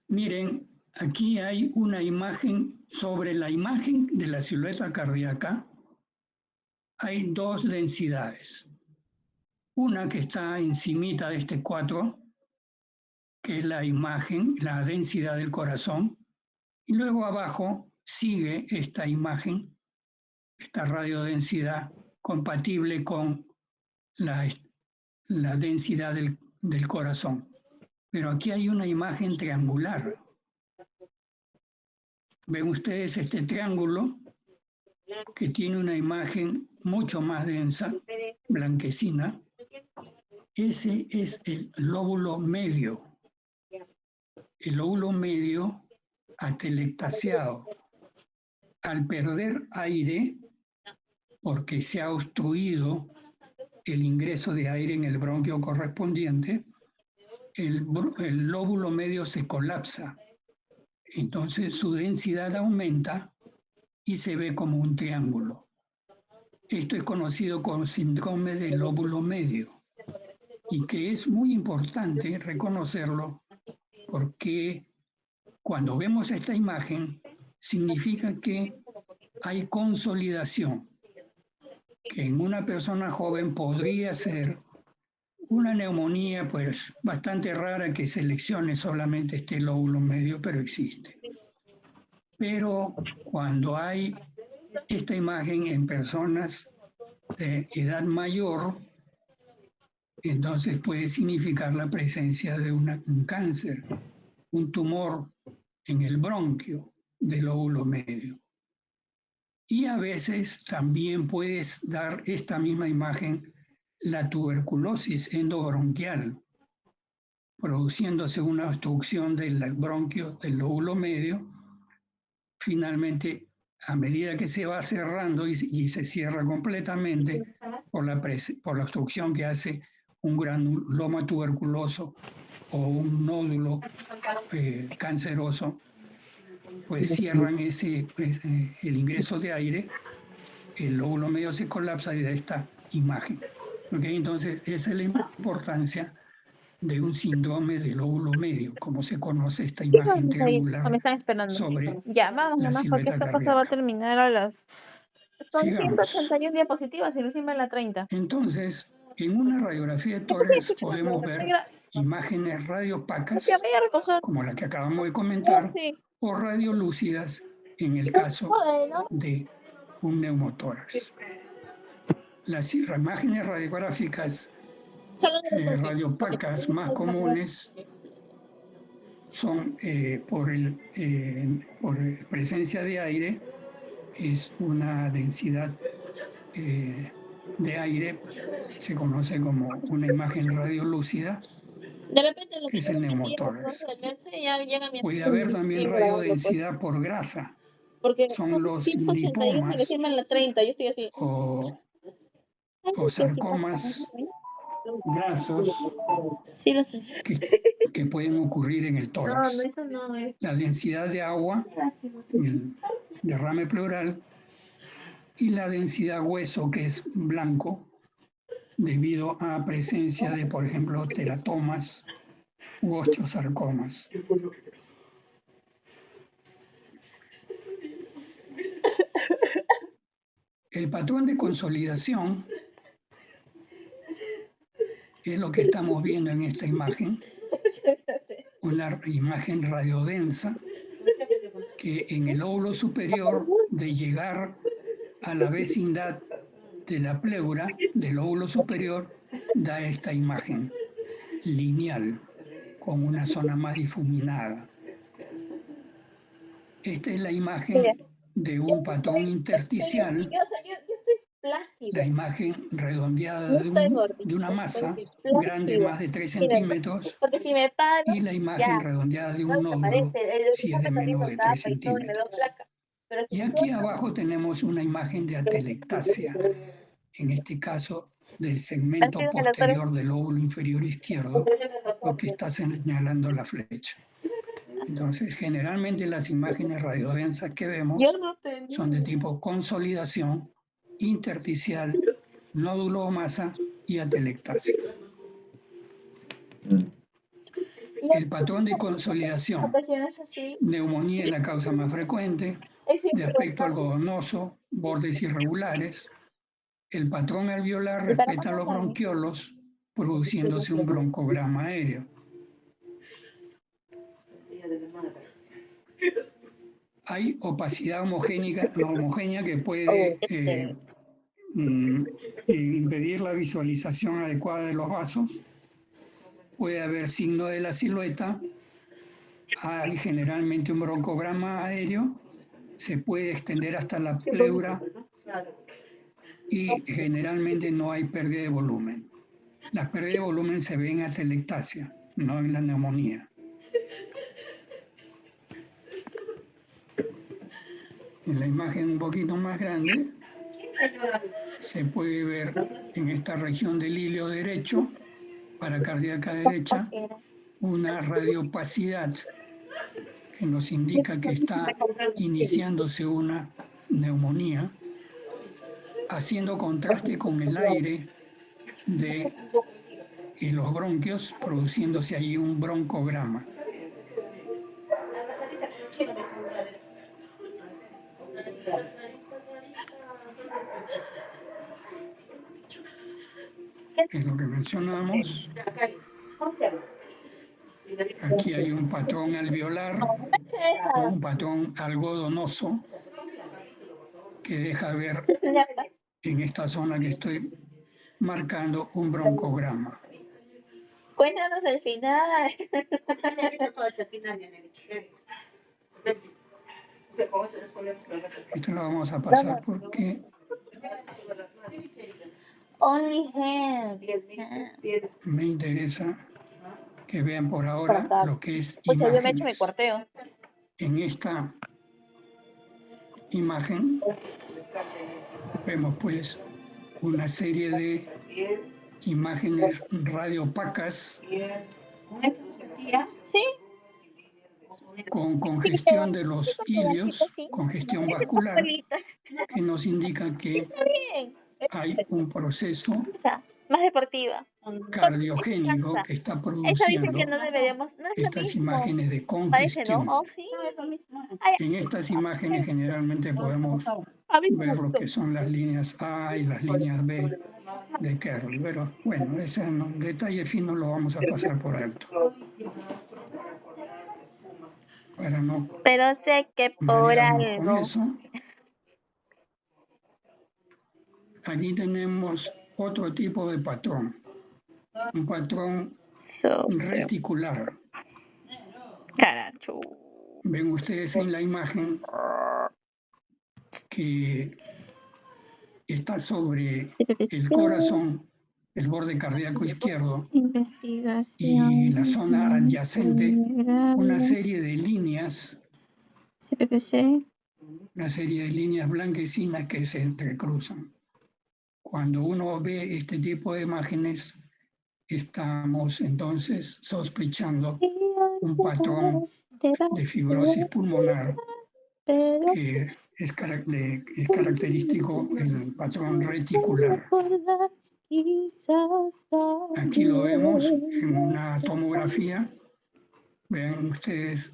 A: miren, aquí hay una imagen, sobre la imagen de la silueta cardíaca, hay dos densidades. Una que está encimita de este 4, que es la imagen, la densidad del corazón, y luego abajo sigue esta imagen, esta radiodensidad compatible con la densidad del corazón. Pero aquí hay una imagen triangular. Ven ustedes este triángulo que tiene una imagen mucho más densa, blanquecina. Ese es el lóbulo medio. El lóbulo medio atelectasiado. Al perder aire, porque se ha obstruido el ingreso de aire en el bronquio correspondiente, el lóbulo medio se colapsa. Entonces su densidad aumenta y se ve como un triángulo. Esto es conocido como síndrome del lóbulo medio y que es muy importante reconocerlo porque cuando vemos esta imagen significa que hay consolidación, que en una persona joven podría ser una neumonía pues bastante rara que seleccione solamente este lóbulo medio, pero existe. Pero cuando hay esta imagen en personas de edad mayor, entonces puede significar la presencia de un cáncer, un tumor en el bronquio del lóbulo medio. Y a veces también puedes dar esta misma imagen, la tuberculosis endobronquial, produciéndose una obstrucción del bronquio del lóbulo medio. Finalmente, a medida que se va cerrando y se cierra completamente por la obstrucción que hace un granuloma tuberculoso o un nódulo canceroso, pues cierran el ingreso de aire, el lóbulo medio se colapsa y da esta imagen. ¿Okay? Entonces, esa es la importancia de un síndrome del lóbulo medio, como se conoce esta imagen triangular
F: Me están esperando.
A: sobre
F: Ya, vamos
A: la
F: nomás, porque
A: silueta
F: esta cosa va a
A: cardíaca.
F: terminar a las... Son
A: Sigamos.
F: 181 diapositivas y recién va la 30.
A: Entonces, en una radiografía de tórax podemos ver imágenes radiopacas,
C: Ya voy a recoger.
A: como la que acabamos de comentar,
C: Sí.
A: o radiolúcidas en el caso
C: Bueno.
A: de un neumotórax. Las imágenes radiográficas
C: Solo de repente.
A: radiopacas más comunes son por presencia de aire, es una densidad de aire, se conoce como una imagen radiolúcida,
C: De repente lo
A: que es el neumotórax.
C: ya llega mi
A: Puede haber también
C: Sí,
A: radiodensidad por grasa,
C: porque
A: son los
C: 181 y
A: lipomas
C: recién van la 30, yo estoy así.
A: o
C: Ay, que sí
A: sarcomas
C: pasa, ¿no?
A: grasos
C: Sí, lo sé.
A: que pueden ocurrir en el tórax.
C: eso no es.
A: La densidad de agua, el derrame pleural, y la densidad hueso, que es blanco, debido a presencia de, por ejemplo, teratomas u osteosarcomas. El patrón de consolidación es lo que estamos viendo en esta imagen, una imagen radiodensa que en el lóbulo superior, de llegar a la vecindad de la pleura del lóbulo superior, da esta imagen lineal con una zona más difuminada. Esta es la imagen de un patrón intersticial,
C: Yo estoy plácida.
A: la imagen redondeada
C: No estoy gordita,
A: de una masa
C: estoy
A: grande,
C: plácida.
A: más de 3
C: Mira,
A: centímetros,
C: porque si me paro,
A: y la imagen
C: ya,
A: redondeada de
C: no
A: un
C: me
A: nódulo
C: parece.
A: si es de menos de 3
C: Y todo, y me veo
A: centímetros.
C: flaca. Pero si
A: Y
C: me
A: aquí
C: corto,
A: abajo tenemos una imagen de atelectasia, en este caso del segmento
C: así,
A: posterior del lóbulo inferior izquierdo, lo que está señalando la flecha. Entonces, generalmente las imágenes radiodensas que vemos
C: yo no tenía.
A: son de tipo consolidación, intersticial, nódulo o masa y atelectasia. El patrón de consolidación,
C: Ocasiones así,
A: neumonía es la causa más frecuente,
C: es
A: de
C: siempre
A: aspecto algodonoso, bordes irregulares. El patrón alveolar respeta los bronquiolos, produciéndose un broncograma aéreo. Hay opacidad homogénea que puede impedir la visualización adecuada de los vasos. Puede haber signo de la silueta. Hay generalmente un broncograma aéreo. Se puede extender hasta la pleura y generalmente no hay pérdida de volumen. Las pérdidas de volumen se ven en atelectasia, no en la neumonía. En la imagen un poquito más grande se puede ver en esta región del ilio derecho, paracardíaca derecha, una radiopacidad que nos indica que está iniciándose una neumonía, haciendo contraste con el aire de los bronquios, produciéndose allí un broncograma. Es lo que mencionamos. Aquí hay un patrón alveolar, un patrón algodonoso, que deja ver en esta zona que estoy marcando un broncograma.
C: Cuéntanos el final.
A: Esto lo vamos a pasar porque
C: Only hand.
A: me interesa que vean por ahora lo que es
C: Pucha, yo me echo mi
A: imágenes.
C: cuarteo.
A: En esta imagen vemos pues una serie de imágenes radiopacas
C: ¿Sí?
A: con congestión de los ilios, congestión vascular, que nos indica que
C: Está bien.
A: hay un proceso
C: O sea, más deportiva.
A: cardiogénico
C: cansa.
A: que está
C: Esa dicen que
A: produciendo
C: no deberíamos, no es lo
A: estas
C: mismo.
A: imágenes de
C: Parece, ¿no?
A: congestión.
C: Oh, sí. Ay,
A: En estas imágenes generalmente podemos
C: a mí me
A: ver lo
C: gustó.
A: que son las líneas A y las líneas B de Kerr. Pero bueno, ese detalle fino lo vamos a pasar por alto. Para no
C: Pero sé que por
A: marearnos con
C: algo.
A: eso. Aquí tenemos otro tipo de patrón. Un patrón reticular.
C: Caracho.
A: Ven ustedes en la imagen que está sobre el corazón, el borde cardíaco izquierdo y la zona adyacente, una serie de líneas,
C: CPPC.
A: una serie de líneas blanquecinas que se entrecruzan. Cuando uno ve este tipo de imágenes, estamos entonces sospechando un patrón de fibrosis pulmonar que es característico el patrón reticular. Aquí lo vemos en una tomografía. Vean ustedes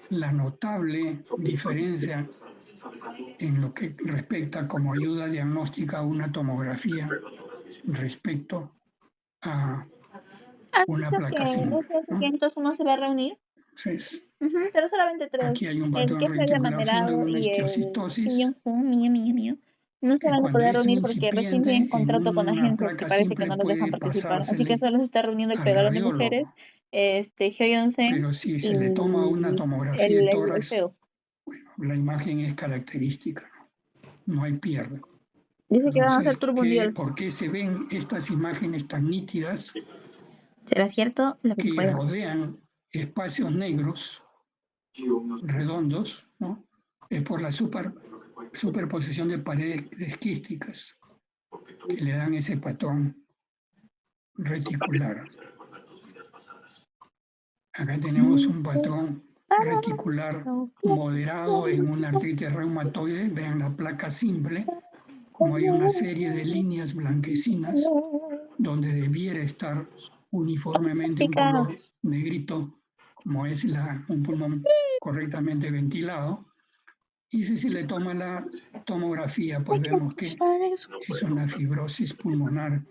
A: la notable diferencia en lo que respecta como ayuda diagnóstica a una tomografía respecto a una placa simple, ¿no?
C: Que entonces uno se va a reunir.
A: Entonces,
C: Pero solamente tres.
A: aquí hay un
C: El
A: patrón
C: que es medio
A: reticular fino de
C: amanerado
A: una
C: y el
A: histiocytosis
C: Kim Jong-un, mío. No se
A: que
C: van a
A: cuando
C: poder
A: es
C: reunir porque recién tienen
A: incipiente en
C: contrato con
A: una
C: agencias que
A: placa
C: parece que
A: simple
C: no los dejan
A: puede
C: participar. Así que
A: pasársele
C: solo se está reuniendo el
A: al
C: pegalón de
A: radiólogo,
C: mujeres, Hyo-Yeon-sen
A: pero si
C: y
A: se le toma una tomografía de
C: el
A: tórax,
C: feo.
A: bueno, la imagen es característica, no hay pierde.
C: Dice que van a hacer
A: Entonces,
C: tour mundial.
A: ¿por qué se ven estas imágenes tan nítidas
C: ¿Será cierto? Lo que
A: que
C: pueda.
A: rodean espacios negros redondos, ¿no? Es por la superposición de paredes quísticas que le dan ese patrón reticular. Acá tenemos un patrón reticular moderado en una artritis reumatoide. Vean la placa simple, como hay una serie de líneas blanquecinas donde debiera estar uniformemente un color negrito, como es un pulmón correctamente ventilado. Y si se le toma la tomografía, pues vemos que es una fibrosis pulmonar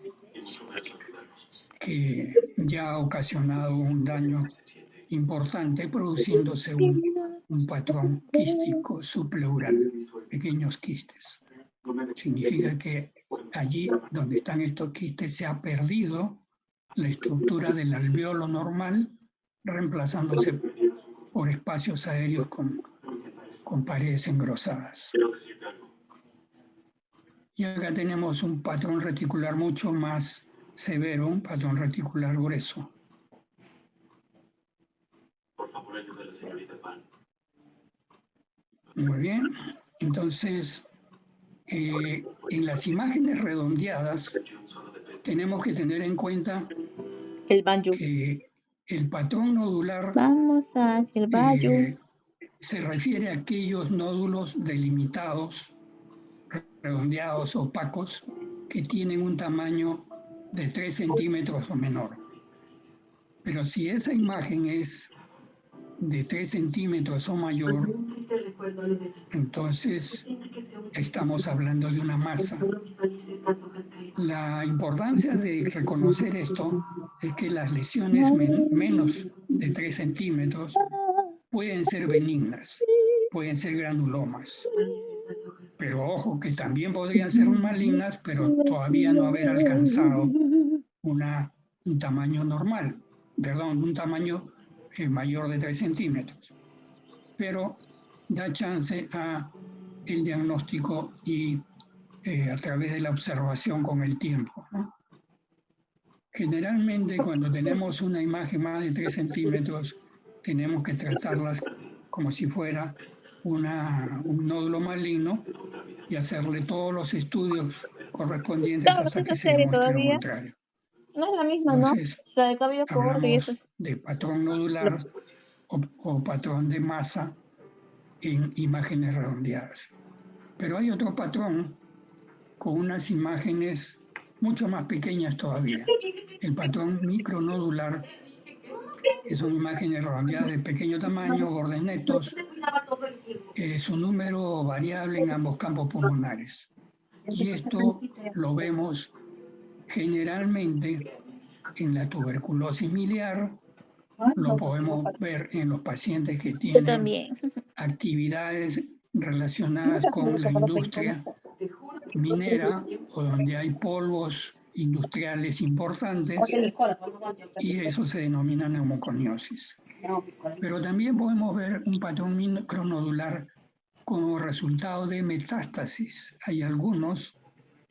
A: que ya ha ocasionado un daño importante, produciéndose un patrón quístico subpleural, pequeños quistes. Significa que allí donde están estos quistes se ha perdido la estructura del alveolo normal, reemplazándose por espacios aéreos con paredes engrosadas. Y acá tenemos un patrón reticular mucho más severo, un patrón reticular grueso.
G: Por favor, ayuda a la señorita Pan.
A: Muy bien, entonces en las imágenes redondeadas tenemos que tener en cuenta
C: El banjo.
A: que el patrón nodular
C: Vamos hacia el banjo.
A: se refiere a aquellos nódulos delimitados, redondeados, opacos, que tienen un tamaño de 3 centímetros o menor. Pero si esa imagen es de 3 centímetros o mayor, entonces estamos hablando de una masa. La importancia de reconocer esto es que las lesiones menos de 3 centímetros pueden ser benignas, pueden ser granulomas. Pero ojo, que también podrían ser malignas, pero todavía no haber alcanzado un tamaño normal, perdón, un tamaño mayor de 3 centímetros. Pero da chance a el diagnóstico y a través de la observación con el tiempo, ¿no? Generalmente cuando tenemos una imagen más de 3 centímetros, tenemos que tratarlas como si fuera un nódulo maligno y hacerle todos los estudios correspondientes hasta que se demuestre lo contrario.
C: No es la misma,
A: Entonces,
C: ¿no? La de cabello corto y eso.
A: hablamos de patrón nodular o patrón de masa en imágenes redondeadas. Pero hay otro patrón con unas imágenes mucho más pequeñas todavía. El patrón micronodular, que son imágenes redondeadas de pequeño tamaño, bordes netos, su número variable en ambos campos pulmonares. Y esto lo vemos generalmente en la tuberculosis miliar, lo podemos ver en los pacientes que
F: Yo
A: tienen
F: también.
A: actividades relacionadas con la industria minera o donde hay polvos industriales importantes y eso se denomina neumoconiosis. Pero también podemos ver un patrón micronodular como resultado de metástasis. Hay algunos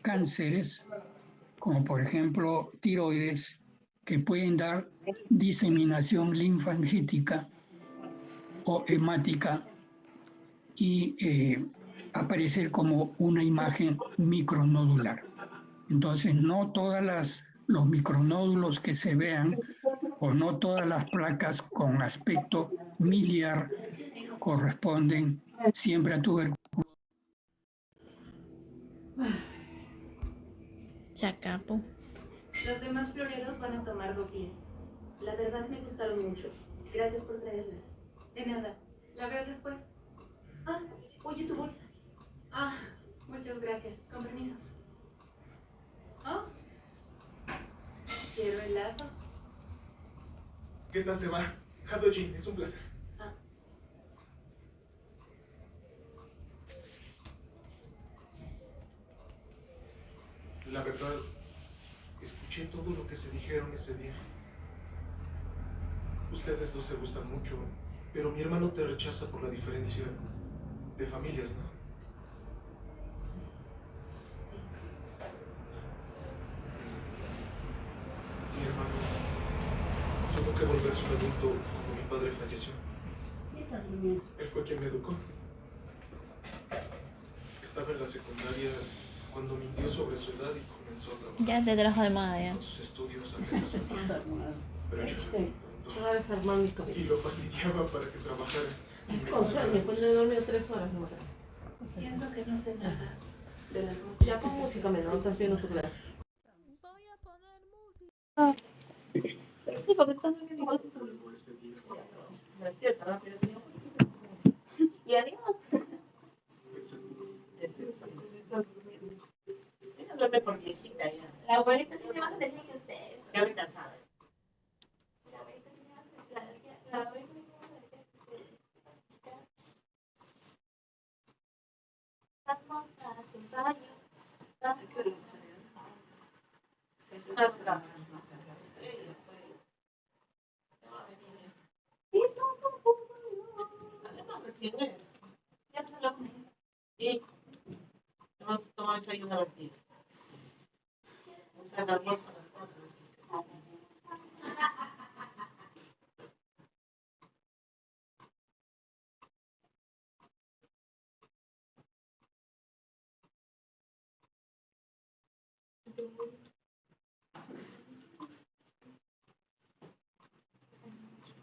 A: cánceres, como por ejemplo tiroides, que pueden dar diseminación linfangítica o hemática y aparecer como una imagen micronodular. Entonces, no todos los micronódulos que se vean o no todas las placas con aspecto miliar corresponden siempre a tuberculosis.
F: Se acabó.
H: Los demás floreros van a tomar 2 días. La verdad me gustaron mucho. Gracias por traerlas. De nada. La veo después. Ah, oye tu bolsa. Ah, muchas gracias. Con permiso. ¿Oh? Quiero helado.
I: ¿Qué tal te va? Hadojin, es un placer. La verdad, escuché todo lo que se dijeron ese día. Ustedes dos se gustan mucho, pero mi hermano te rechaza por la diferencia de familias, ¿no?
H: Sí.
I: Mi hermano tuvo que volverse un adulto cuando mi padre falleció. Él fue quien me educó. Estaba en la secundaria cuando mintió sobre su edad y comenzó a trabajar.
F: Ya te trajo de Maya.
I: Con sus estudios apenas pero yo
J: Va a desarmar mis cabellos.
I: y lo fastidiaba para que trabajara.
J: Con sueño, pues no he dormido 3 horas, no.
H: Pienso que no sé nada de las muchas
J: Ya con música me no estás viendo tu clase.
F: Voy a poner música.
C: Sí, porque están en igual.
J: No es cierto, ¿no? Pero tenía
C: Y adiós.
J: ella duerme por viejita ya.
C: La abuelita tiene más energía que ustedes.
J: Ya me cansada.
C: La abuelita tiene más energía que ustedes. Estamos haciendo baño.
J: Recién es.
C: Ya se lo ponen.
J: Y vamos a tomar desayuno a las 10. O sea, el almuerzo a las 4.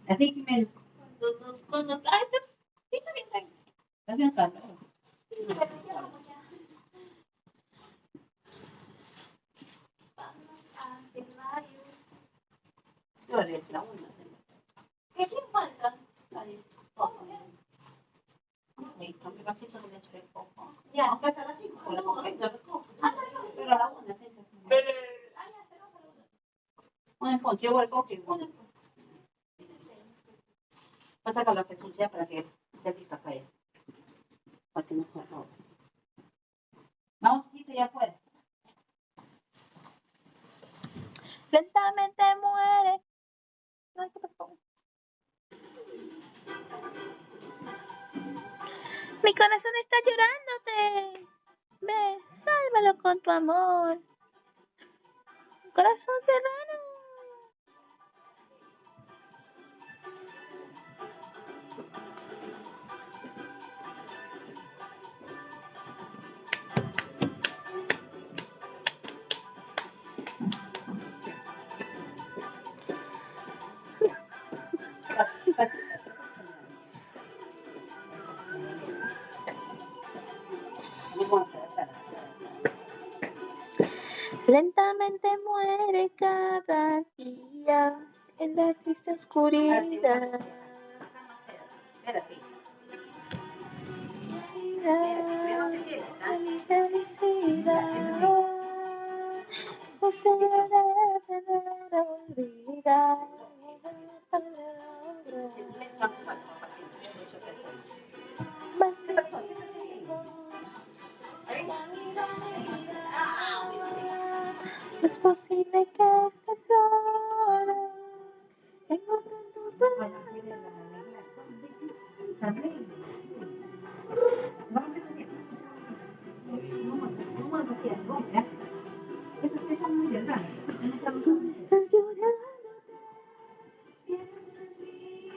C: Así que me cuando ay, sí, está bien, está bien.
J: Está bien, Carlos.
C: Sí, pero ya vamos ya. Vamos a hacer varios.
J: Yo haré la una.
C: ¿Qué le falta? ¿Cómo?
J: Sí, aunque casi solo le echaré poco.
C: Ya, empieza a las 5.
J: Con la coca, ¿sabes cómo?
C: Pero a la 1, sí.
J: Pero,
C: Ah, ya, pero a la 1.
J: bueno, pues llevo el coque igual. Voy a sacar la pesucia para que esté lista para ella. Para que no se robe. Vamos, chiquito, ya fue.
F: Lentamente muere. Ay, ¿qué pasó? Mi corazón está llorándote. Ve, sálvalo con tu amor. Corazón serrano. Lentamente muere cada día en la triste oscuridad.
J: Espérate.
F: Mi felicidad no se debe olvidar. No es posible que estés sola. Tengo tanto está llorando. Piensa en mí.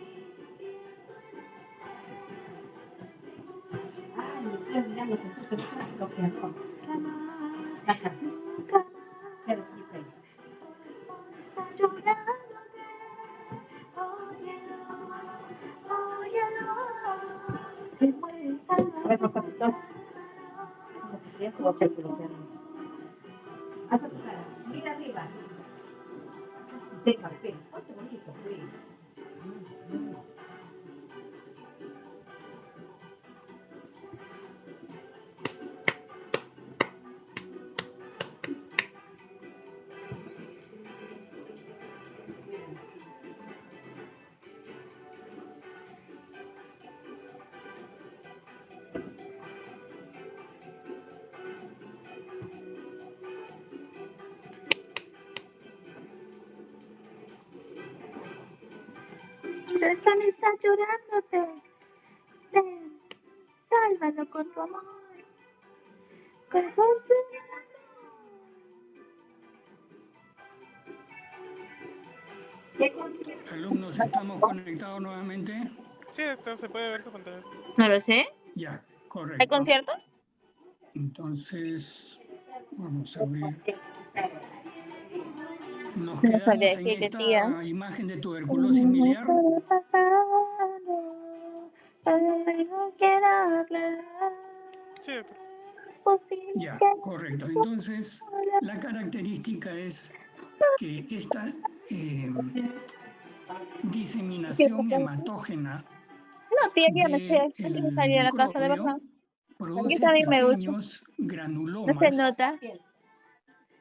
J: Ay, me estoy mirando con sus personas lo que hago.
F: Nunca más.
J: Pero sí, pues.
F: Está llorándote. Óyelo. Se muere salva.
J: A ver, papacito. Haz tu cara. Mira arriba. Deja, ven. Oh, qué bonito, güey.
F: Corazón está llorándote. Ven, sálvalo con tu amor. Corazón
A: Alumnos, ¿estamos conectados nuevamente?
B: Sí, doctor, se puede ver su pantalla.
F: No lo sé.
A: Ya, correcto.
F: ¿Hay concierto?
A: Entonces, vamos a abrir. Nos
F: No sabría
A: quedamos en
F: decirte,
A: esta
F: tía.
A: imagen de tuberculosis miliar.
B: Sí, doctor.
A: Ya, correcto. Entonces, la característica es que esta diseminación hematógena
F: No, tía, ya me eché.
A: del
F: Antes de salir a la casa de
A: microbio
F: verdad.
A: produce
F: también me ducho.
A: pequeños
F: No se
A: granulomas
F: nota.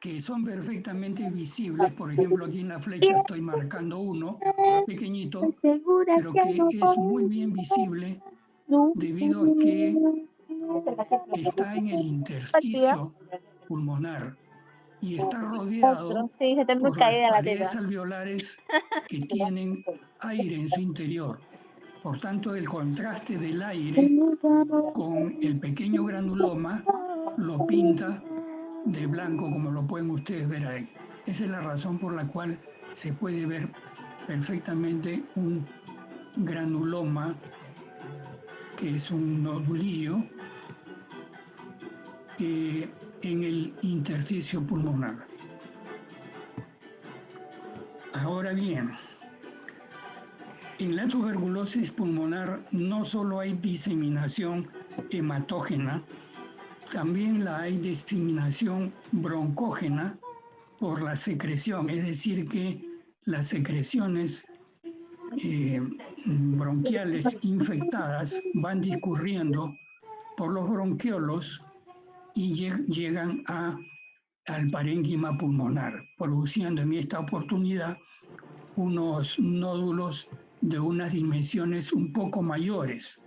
A: que son perfectamente visibles. Por ejemplo, aquí en la flecha estoy marcando uno pequeñito, pero que es muy bien visible debido a que está en el intersticio pulmonar y está rodeado
F: Sí, se te me
A: por las
F: caída la
A: paredes
F: teta.
A: alveolares que tienen aire en su interior. Por tanto, el contraste del aire con el pequeño granuloma lo pinta de blanco, como lo pueden ustedes ver ahí. Esa es la razón por la cual se puede ver perfectamente un granuloma, que es un nodulillo, en el intersticio pulmonar. Ahora bien, en la tuberculosis pulmonar no solo hay diseminación hematógena, también la hay diseminación broncógena por la secreción, es decir, que las secreciones bronquiales infectadas van discurriendo por los bronquiolos y llegan al parénquima pulmonar, produciendo en esta oportunidad unos nódulos de unas dimensiones un poco mayores.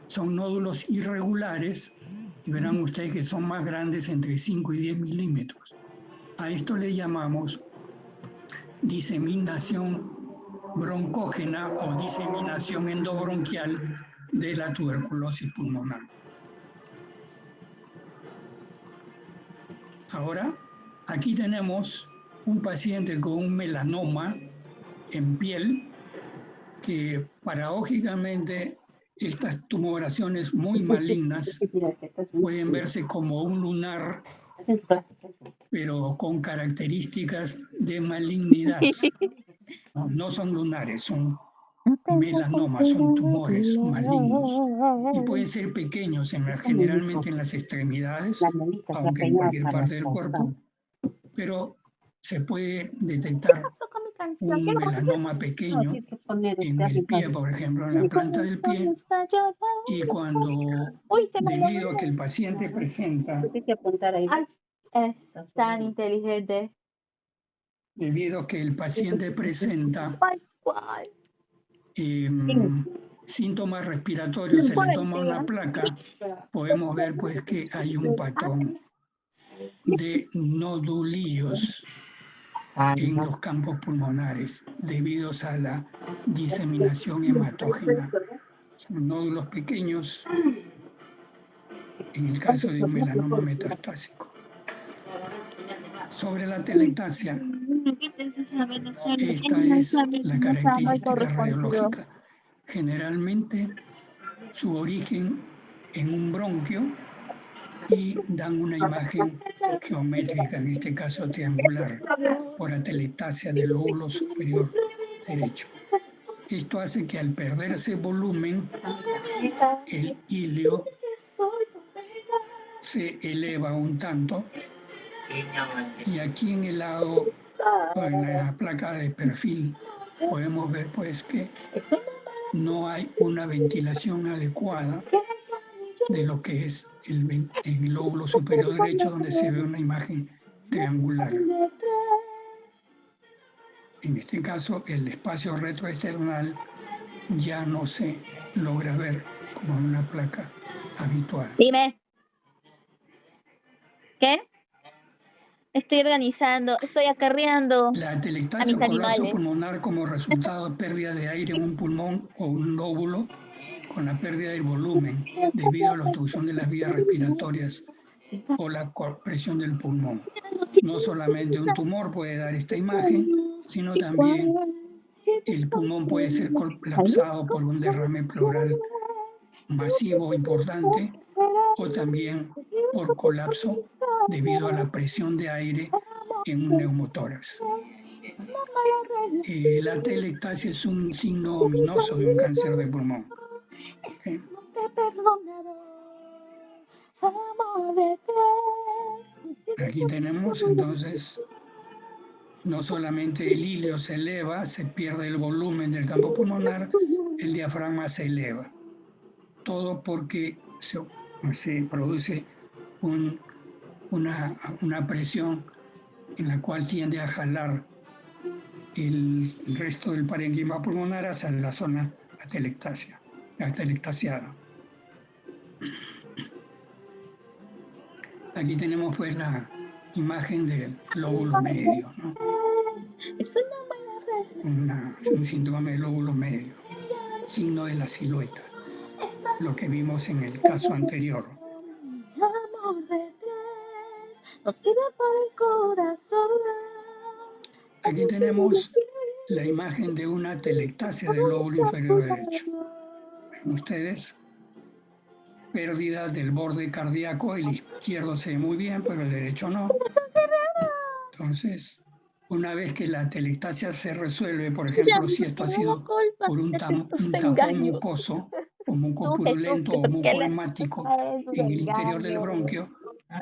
A: Son nódulos irregulares y verán ustedes que son más grandes, entre 5 y 10 milímetros. A esto le llamamos diseminación broncógena o diseminación endobronquial de la tuberculosis pulmonar. Ahora, aquí tenemos un paciente con un melanoma en piel que paradójicamente estas tumoraciones muy malignas pueden verse como un lunar, pero con características de malignidad. No son lunares, son melanomas, son tumores malignos. Y pueden ser pequeños, generalmente en las extremidades, aunque en cualquier parte del cuerpo, pero se puede detectar
F: pasó con mi canción?
A: un
F: ¿Qué no
A: melanoma
J: No,
A: pequeño
J: tienes que poner
A: en el pie,
J: arriba.
A: por ejemplo, en la
F: Mi
A: planta del
F: corazón
A: pie,
F: está llorando.
A: y cuando,
F: Uy, se me
A: debido a que
F: olvidó.
A: el paciente presenta,
J: Tienes que apuntar ahí.
F: Ay, es tan inteligente.
A: debido a que el paciente presenta
F: Ay, guay.
A: síntomas respiratorios, se le
F: Buen
A: toma
F: día.
A: una placa, podemos ver pues que hay un patrón de nodulillos en los campos pulmonares debido a la diseminación hematógena. Son nódulos pequeños en el caso de un melanoma metastásico. Sobre la telectasia, esta es la característica radiológica. Generalmente su origen en un bronquio y dan una imagen geométrica, en este caso triangular, por atelectasia del lóbulo superior derecho. Esto hace que al perderse volumen, el ilio se eleva un tanto, y aquí en el lado, en la placa de perfil, podemos ver pues que no hay una ventilación adecuada de lo que es el lóbulo superior derecho, donde se ve una imagen triangular. En este caso, el espacio retroesternal ya no se logra ver como en una placa habitual.
F: Dime. ¿Qué? Estoy organizando, estoy acarreando
A: La
F: a
A: atelectasia
F: mis
A: o colapso
F: animales.
A: pulmonar como resultado de pérdida de aire en un pulmón o un lóbulo con la pérdida del volumen debido a la obstrucción de las vías respiratorias o la presión del pulmón. No solamente un tumor puede dar esta imagen, sino también el pulmón puede ser colapsado por un derrame pleural masivo importante, o también por colapso debido a la presión de aire en un neumotórax. La atelectasia es un signo ominoso de un cáncer de pulmón. ¿Okay? Aquí tenemos entonces, no solamente el ilio se eleva, se pierde el volumen del campo pulmonar, el diafragma se eleva. Todo porque se produce una presión en la cual tiende a jalar el resto del parénquima pulmonar hacia la zona atelectasiada. Aquí tenemos pues la imagen del lóbulo medio, ¿no? Un síndrome del lóbulo medio, signo de la silueta, lo que vimos en el caso anterior. Aquí tenemos la imagen de una atelectasia del lóbulo inferior derecho. Ven ustedes, pérdida del borde cardíaco, el izquierdo se ve muy bien, pero el derecho no. Entonces, una vez que la atelectasia se resuelve, por ejemplo, si esto ha sido por un tapón mucoso, o mucopurulento o mucohemático en el interior del bronquio,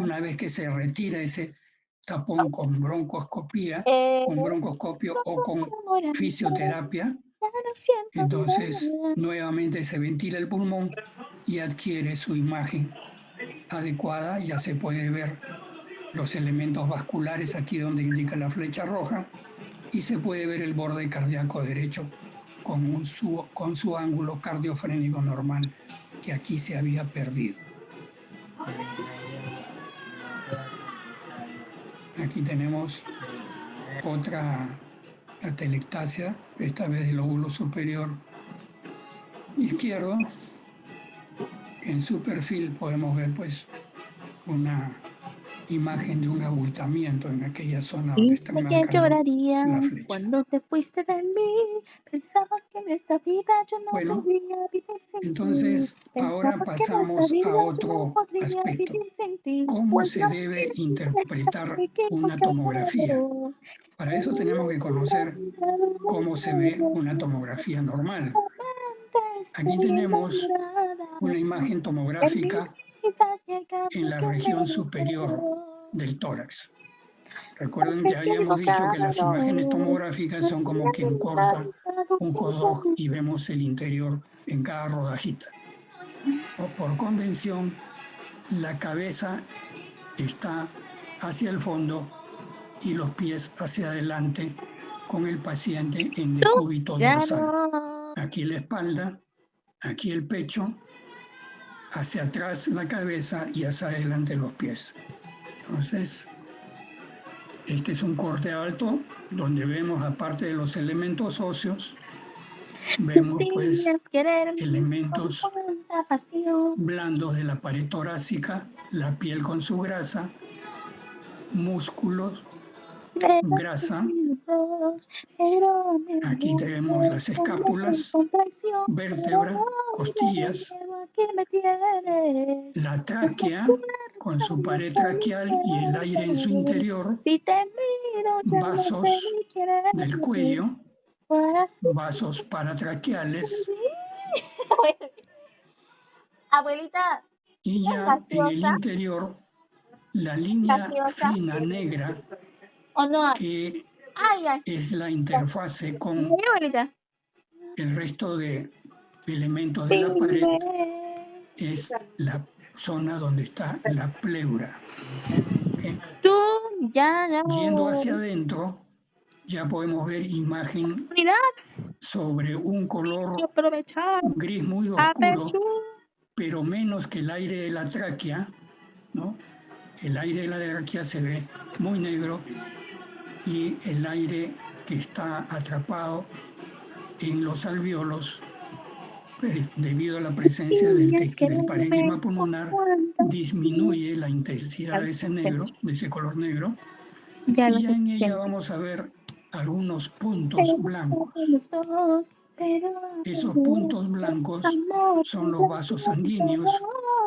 A: una vez que se retira ese tapón con broncoscopía, con broncoscopio o con fisioterapia, entonces nuevamente se ventila el pulmón y adquiere su imagen adecuada. Ya se puede ver los elementos vasculares aquí donde indica la flecha roja, y se puede ver el borde cardíaco derecho con su ángulo cardiofrénico normal, que aquí se había perdido. Aquí tenemos otra atelectasia, esta vez del lóbulo superior izquierdo, que en su perfil podemos ver pues una imagen de un abultamiento en aquella zona donde está marcando
F: lloraría
A: la flecha.
F: cuando te fuiste de mí. Pensabas que en esta vida yo no podría vivir sin ti.
A: Entonces ahora pasamos a otro aspecto. ¿Cómo se debe interpretar una tomografía? Para eso tenemos que conocer cómo se ve una tomografía normal. Aquí tenemos una imagen tomográfica en la región superior del tórax. Recuerden que habíamos dicho que las imágenes tomográficas son como quien corta un hot dog y vemos el interior en cada rodajita. O por convención, la cabeza está hacia el fondo y los pies hacia adelante con el paciente en decúbito dorsal. Aquí la espalda, aquí el pecho, hacia atrás la cabeza y hacia adelante los pies. Entonces, este es un corte alto donde vemos, aparte de los elementos óseos, vemos pues elementos blandos de la pared torácica, la piel con su grasa, músculos, grasa. Aquí tenemos las escápulas, vértebra, costillas, la tráquea con su pared traqueal y el aire en su interior, vasos del cuello, vasos paratraqueales.
F: Abuelita,
A: y ya en el interior la línea fina negra
F: ¿o no?
A: que
F: Ay, ay.
A: es la interfase con
F: ¿Sí, abuelita?
A: el resto de elementos de la pared es la zona donde está la pleura. ¿Okay?
F: Tú ya no.
A: Yendo hacia adentro, ya podemos ver imagen sobre un color gris muy oscuro, pero menos que el aire de la tráquea, ¿no? El aire de la tráquea se ve muy negro y el aire que está atrapado en los alvéolos, debido a la presencia del parénquima pulmonar, disminuye la intensidad de ese negro, de ese color negro, y ya en ella vamos a ver algunos puntos blancos. Esos puntos blancos son los vasos sanguíneos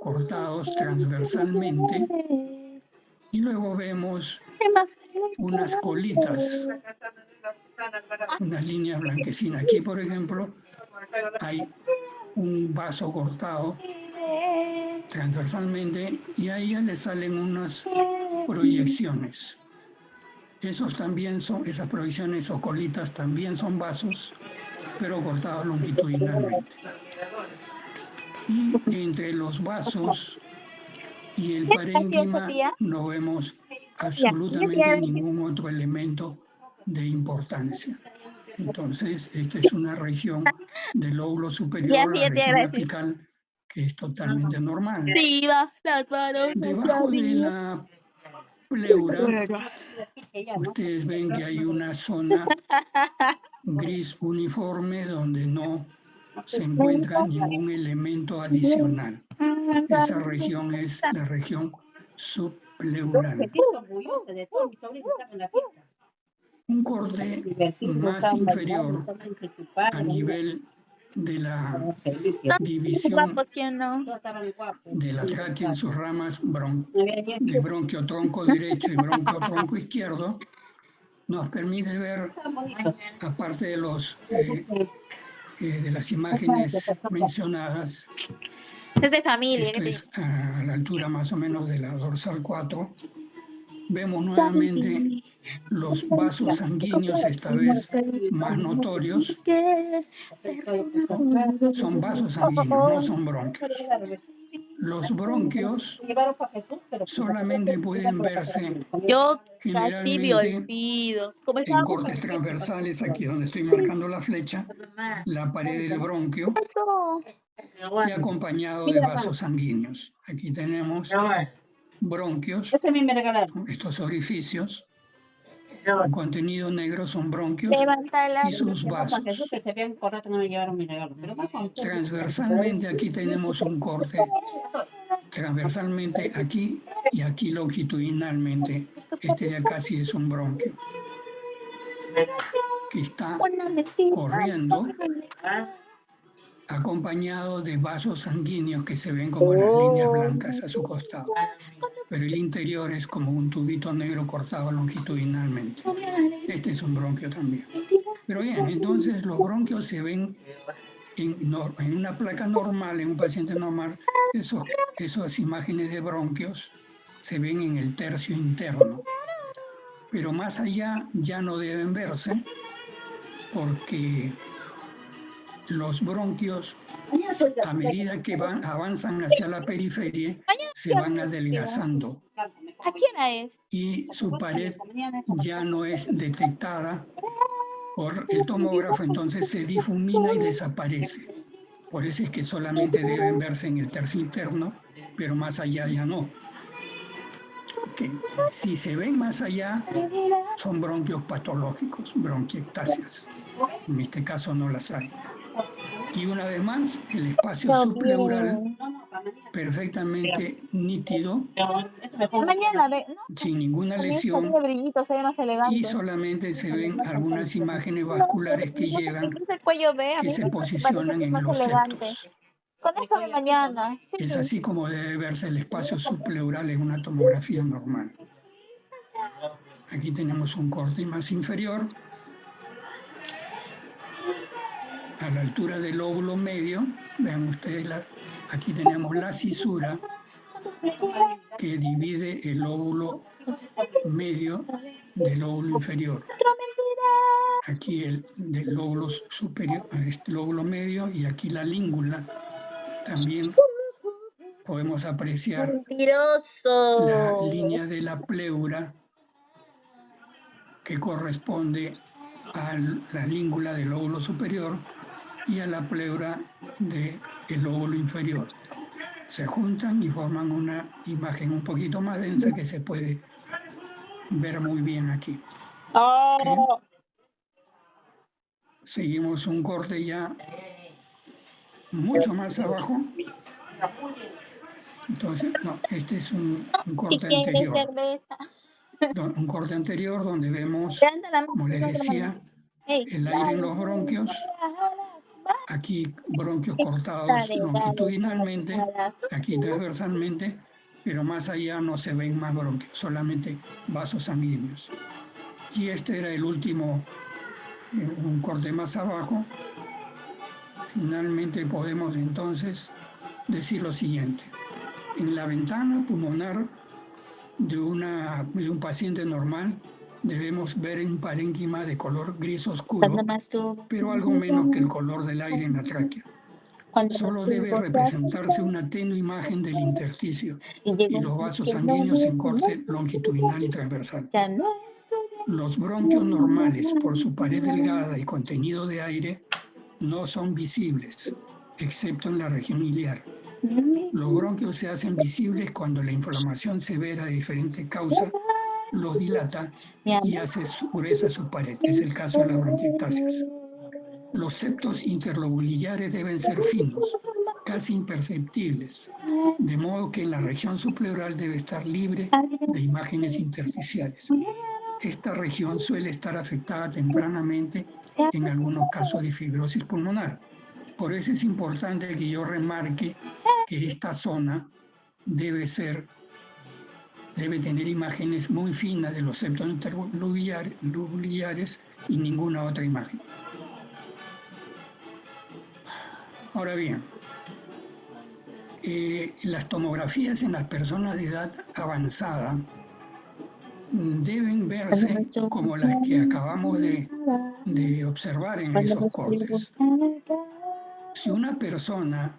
A: cortados transversalmente, y luego vemos unas colitas, unas líneas blanquecinas. Aquí, por ejemplo, hay un vaso cortado transversalmente y a ella le salen unas proyecciones. Esas proyecciones o colitas también son vasos, pero cortados longitudinalmente. Y entre los vasos y el parénquima no vemos absolutamente ningún otro elemento de importancia. Entonces, esta es una región del lóbulo superior, la región apical, que es totalmente normal. Debajo de la pleura, ustedes ven que hay una zona gris uniforme donde no se encuentra ningún elemento adicional. Esa región es la región subpleural. Un corte más inferior a nivel de la división de la tráquea en sus ramas de bronquio tronco derecho y bronquio tronco izquierdo nos permite ver, aparte de de las imágenes mencionadas,
F: es de familia.
A: Esto es a la altura más o menos de la dorsal 4. Vemos nuevamente los vasos sanguíneos, esta vez más notorios. Son vasos sanguíneos, no son bronquios. Los bronquios solamente pueden verse generalmente en cortes transversales, aquí donde estoy marcando la flecha, la pared del bronquio, y acompañado de vasos sanguíneos. Aquí tenemos bronquios, estos orificios, con contenido negro son bronquios y sus vasos. Transversalmente aquí tenemos un corte, transversalmente aquí y aquí longitudinalmente. Este de acá sí es un bronquio que está corriendo acompañado de vasos sanguíneos que se ven como las líneas blancas a su costado. Pero el interior es como un tubito negro cortado longitudinalmente. Este es un bronquio también. Pero bien, entonces los bronquios se ven en una placa normal, en un paciente normal, esas imágenes de bronquios se ven en el tercio interno. pero más allá ya no deben verse porque los bronquios, a medida que avanzan hacia la periferia, se van adelgazando
F: ¿A qué hora es?
A: y su pared ya no es detectada por el tomógrafo, entonces se difumina y desaparece. Por eso es que solamente deben verse en el tercio interno, pero más allá ya no. Okay. Si se ven más allá, son bronquios patológicos, bronquiectasias. En este caso no las hay. Y una vez más, el espacio subpleural perfectamente nítido,
F: Mañana, ¿no?
A: sin ninguna
F: También
A: lesión,
F: sale brillito, se ve más elegante.
A: y solamente se ven algunas imágenes vasculares que llegan,
F: Incluso el cuello ve, a
A: que
F: mí
A: se
F: me parece
A: posicionan
F: que es
A: en
F: más
A: los
F: elegante.
A: septos.
F: Con eso de mañana. Sí.
A: Es así como debe verse el espacio subpleural en una tomografía normal. Aquí tenemos un corte más inferior, a la altura del lóbulo medio. Vean ustedes, aquí tenemos la cisura que divide el lóbulo medio del lóbulo inferior. Aquí el del lóbulo superior, este lóbulo medio, y aquí la língula. También podemos apreciar
F: Mentiroso.
A: la línea de la pleura que corresponde a la língula del lóbulo superior y a la pleura del lóbulo inferior. Se juntan y forman una imagen un poquito más densa que se puede ver muy bien aquí. ¿Okay? Seguimos un corte ya mucho más abajo. Entonces, no, este es un corte anterior. Un corte anterior donde vemos, como les decía, el aire en los bronquios. Aquí bronquios cortados longitudinalmente, aquí transversalmente, pero más allá no se ven más bronquios, solamente vasos sanguíneos. Y este era el último, un corte más abajo. Finalmente podemos entonces decir lo siguiente. En la ventana pulmonar de un paciente normal debemos ver un parénquima de color gris oscuro, pero algo menos que el color del aire en la tráquea. Solo debe representarse una tenue imagen del intersticio y los vasos sanguíneos en corte longitudinal y transversal. Los bronquios normales, por su pared delgada y contenido de aire, no son visibles, excepto en la región iliar. Los bronquios se hacen visibles cuando la inflamación severa de diferente causa los dilata y hace gruesa su pared. Es el caso de las bronquiectasias. Los septos interlobuliares deben ser finos, casi imperceptibles, de modo que la región subpleural debe estar libre de imágenes intersticiales. Esta región suele estar afectada tempranamente en algunos casos de fibrosis pulmonar. Por eso es importante que yo remarque que esta zona debe tener imágenes muy finas de los septos interlobuliares y ninguna otra imagen. Ahora bien, las tomografías en las personas de edad avanzada deben verse como las que acabamos de observar en esos cortes. Si una persona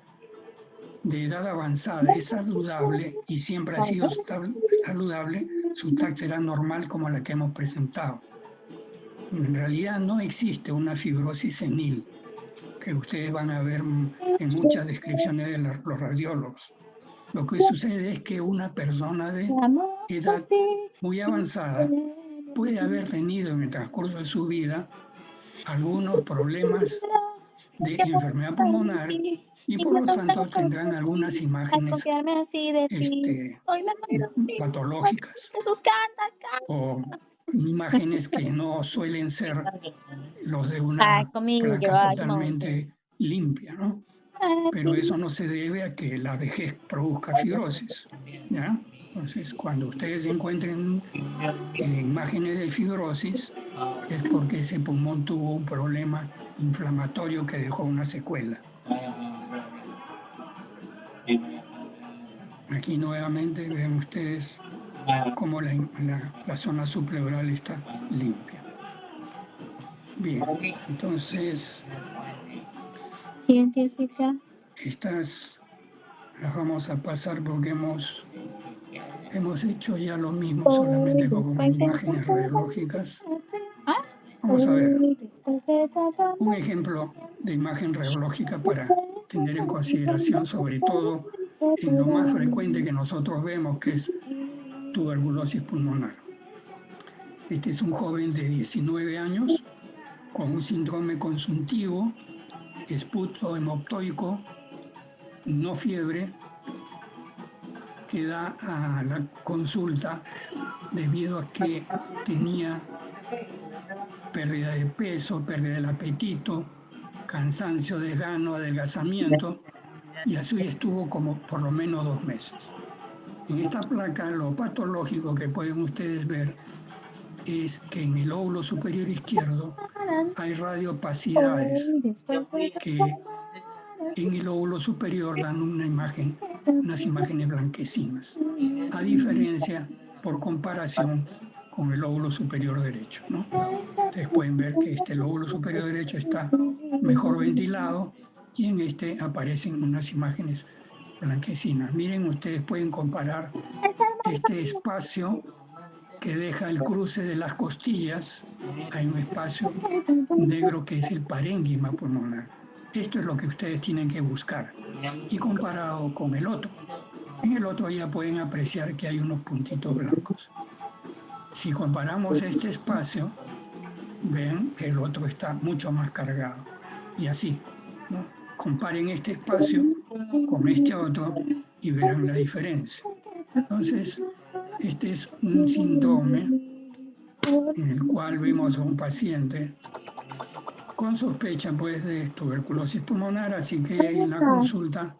A: de edad avanzada es saludable y siempre ha sido saludable, su TAC será normal como la que hemos presentado. En realidad no existe una fibrosis senil, que ustedes van a ver en muchas descripciones de los radiólogos. Lo que sucede es que una persona de edad muy avanzada puede haber tenido en el transcurso de su vida algunos problemas de enfermedad pulmonar y por lo tanto tendrán algunas imágenes patológicas o imágenes que no suelen ser los de una placa totalmente limpia, ¿no? Pero eso no se debe a que la vejez produzca fibrosis, ¿ya? Entonces, cuando ustedes encuentren imágenes de fibrosis, es porque ese pulmón tuvo un problema inflamatorio que dejó una secuela. Aquí nuevamente ven ustedes como la zona supleural está limpia. Bien, entonces
F: Científica.
A: estas las vamos a pasar porque hemos hecho ya lo mismo, solamente con imágenes radiológicas. Vamos a ver un ejemplo de imagen radiológica para tener en consideración, sobre todo en lo más frecuente que nosotros vemos, que es tuberculosis pulmonar. Este es un joven de 19 años con un síndrome consuntivo, esputo hemoptoico, no fiebre, que da a la consulta debido a que tenía pérdida de peso, pérdida del apetito, cansancio, desgano, adelgazamiento, y así estuvo como por lo menos 2 meses. En esta placa lo patológico que pueden ustedes ver es que en el lóbulo superior izquierdo hay radiopacidades que en el lóbulo superior dan unas imágenes blanquecinas, a diferencia, por comparación, con el lóbulo superior derecho, ¿no? Ustedes pueden ver que este lóbulo superior derecho está mejor ventilado y en este aparecen unas imágenes blanquecinas. Miren, ustedes pueden comparar este espacio que deja el cruce de las costillas. Hay un espacio negro que es el parénquima pulmonar. Esto es lo que ustedes tienen que buscar. Y comparado con el otro. En el otro ya pueden apreciar que hay unos puntitos blancos. Si comparamos este espacio, ven que el otro está mucho más cargado. Y así, ¿no? Comparen este espacio con este otro y verán la diferencia. Entonces, este es un síndrome en el cual vemos a un paciente con sospecha pues de tuberculosis pulmonar, así que en la consulta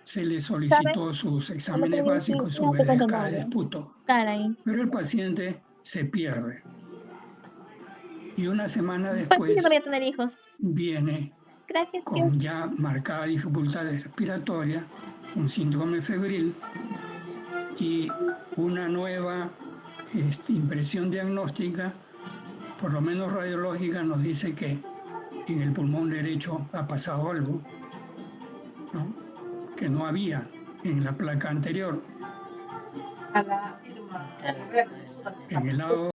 A: se le solicitó sus exámenes básicos, su escala de esputo, pero el paciente se pierde. Y una semana después
F: Tener hijos.
A: viene
F: Gracias,
A: con ya marcada dificultad respiratoria, un síndrome febril y una nueva impresión diagnóstica, por lo menos radiológica, nos dice que en el pulmón derecho ha pasado algo, ¿no? Que no había en la placa anterior. En el lado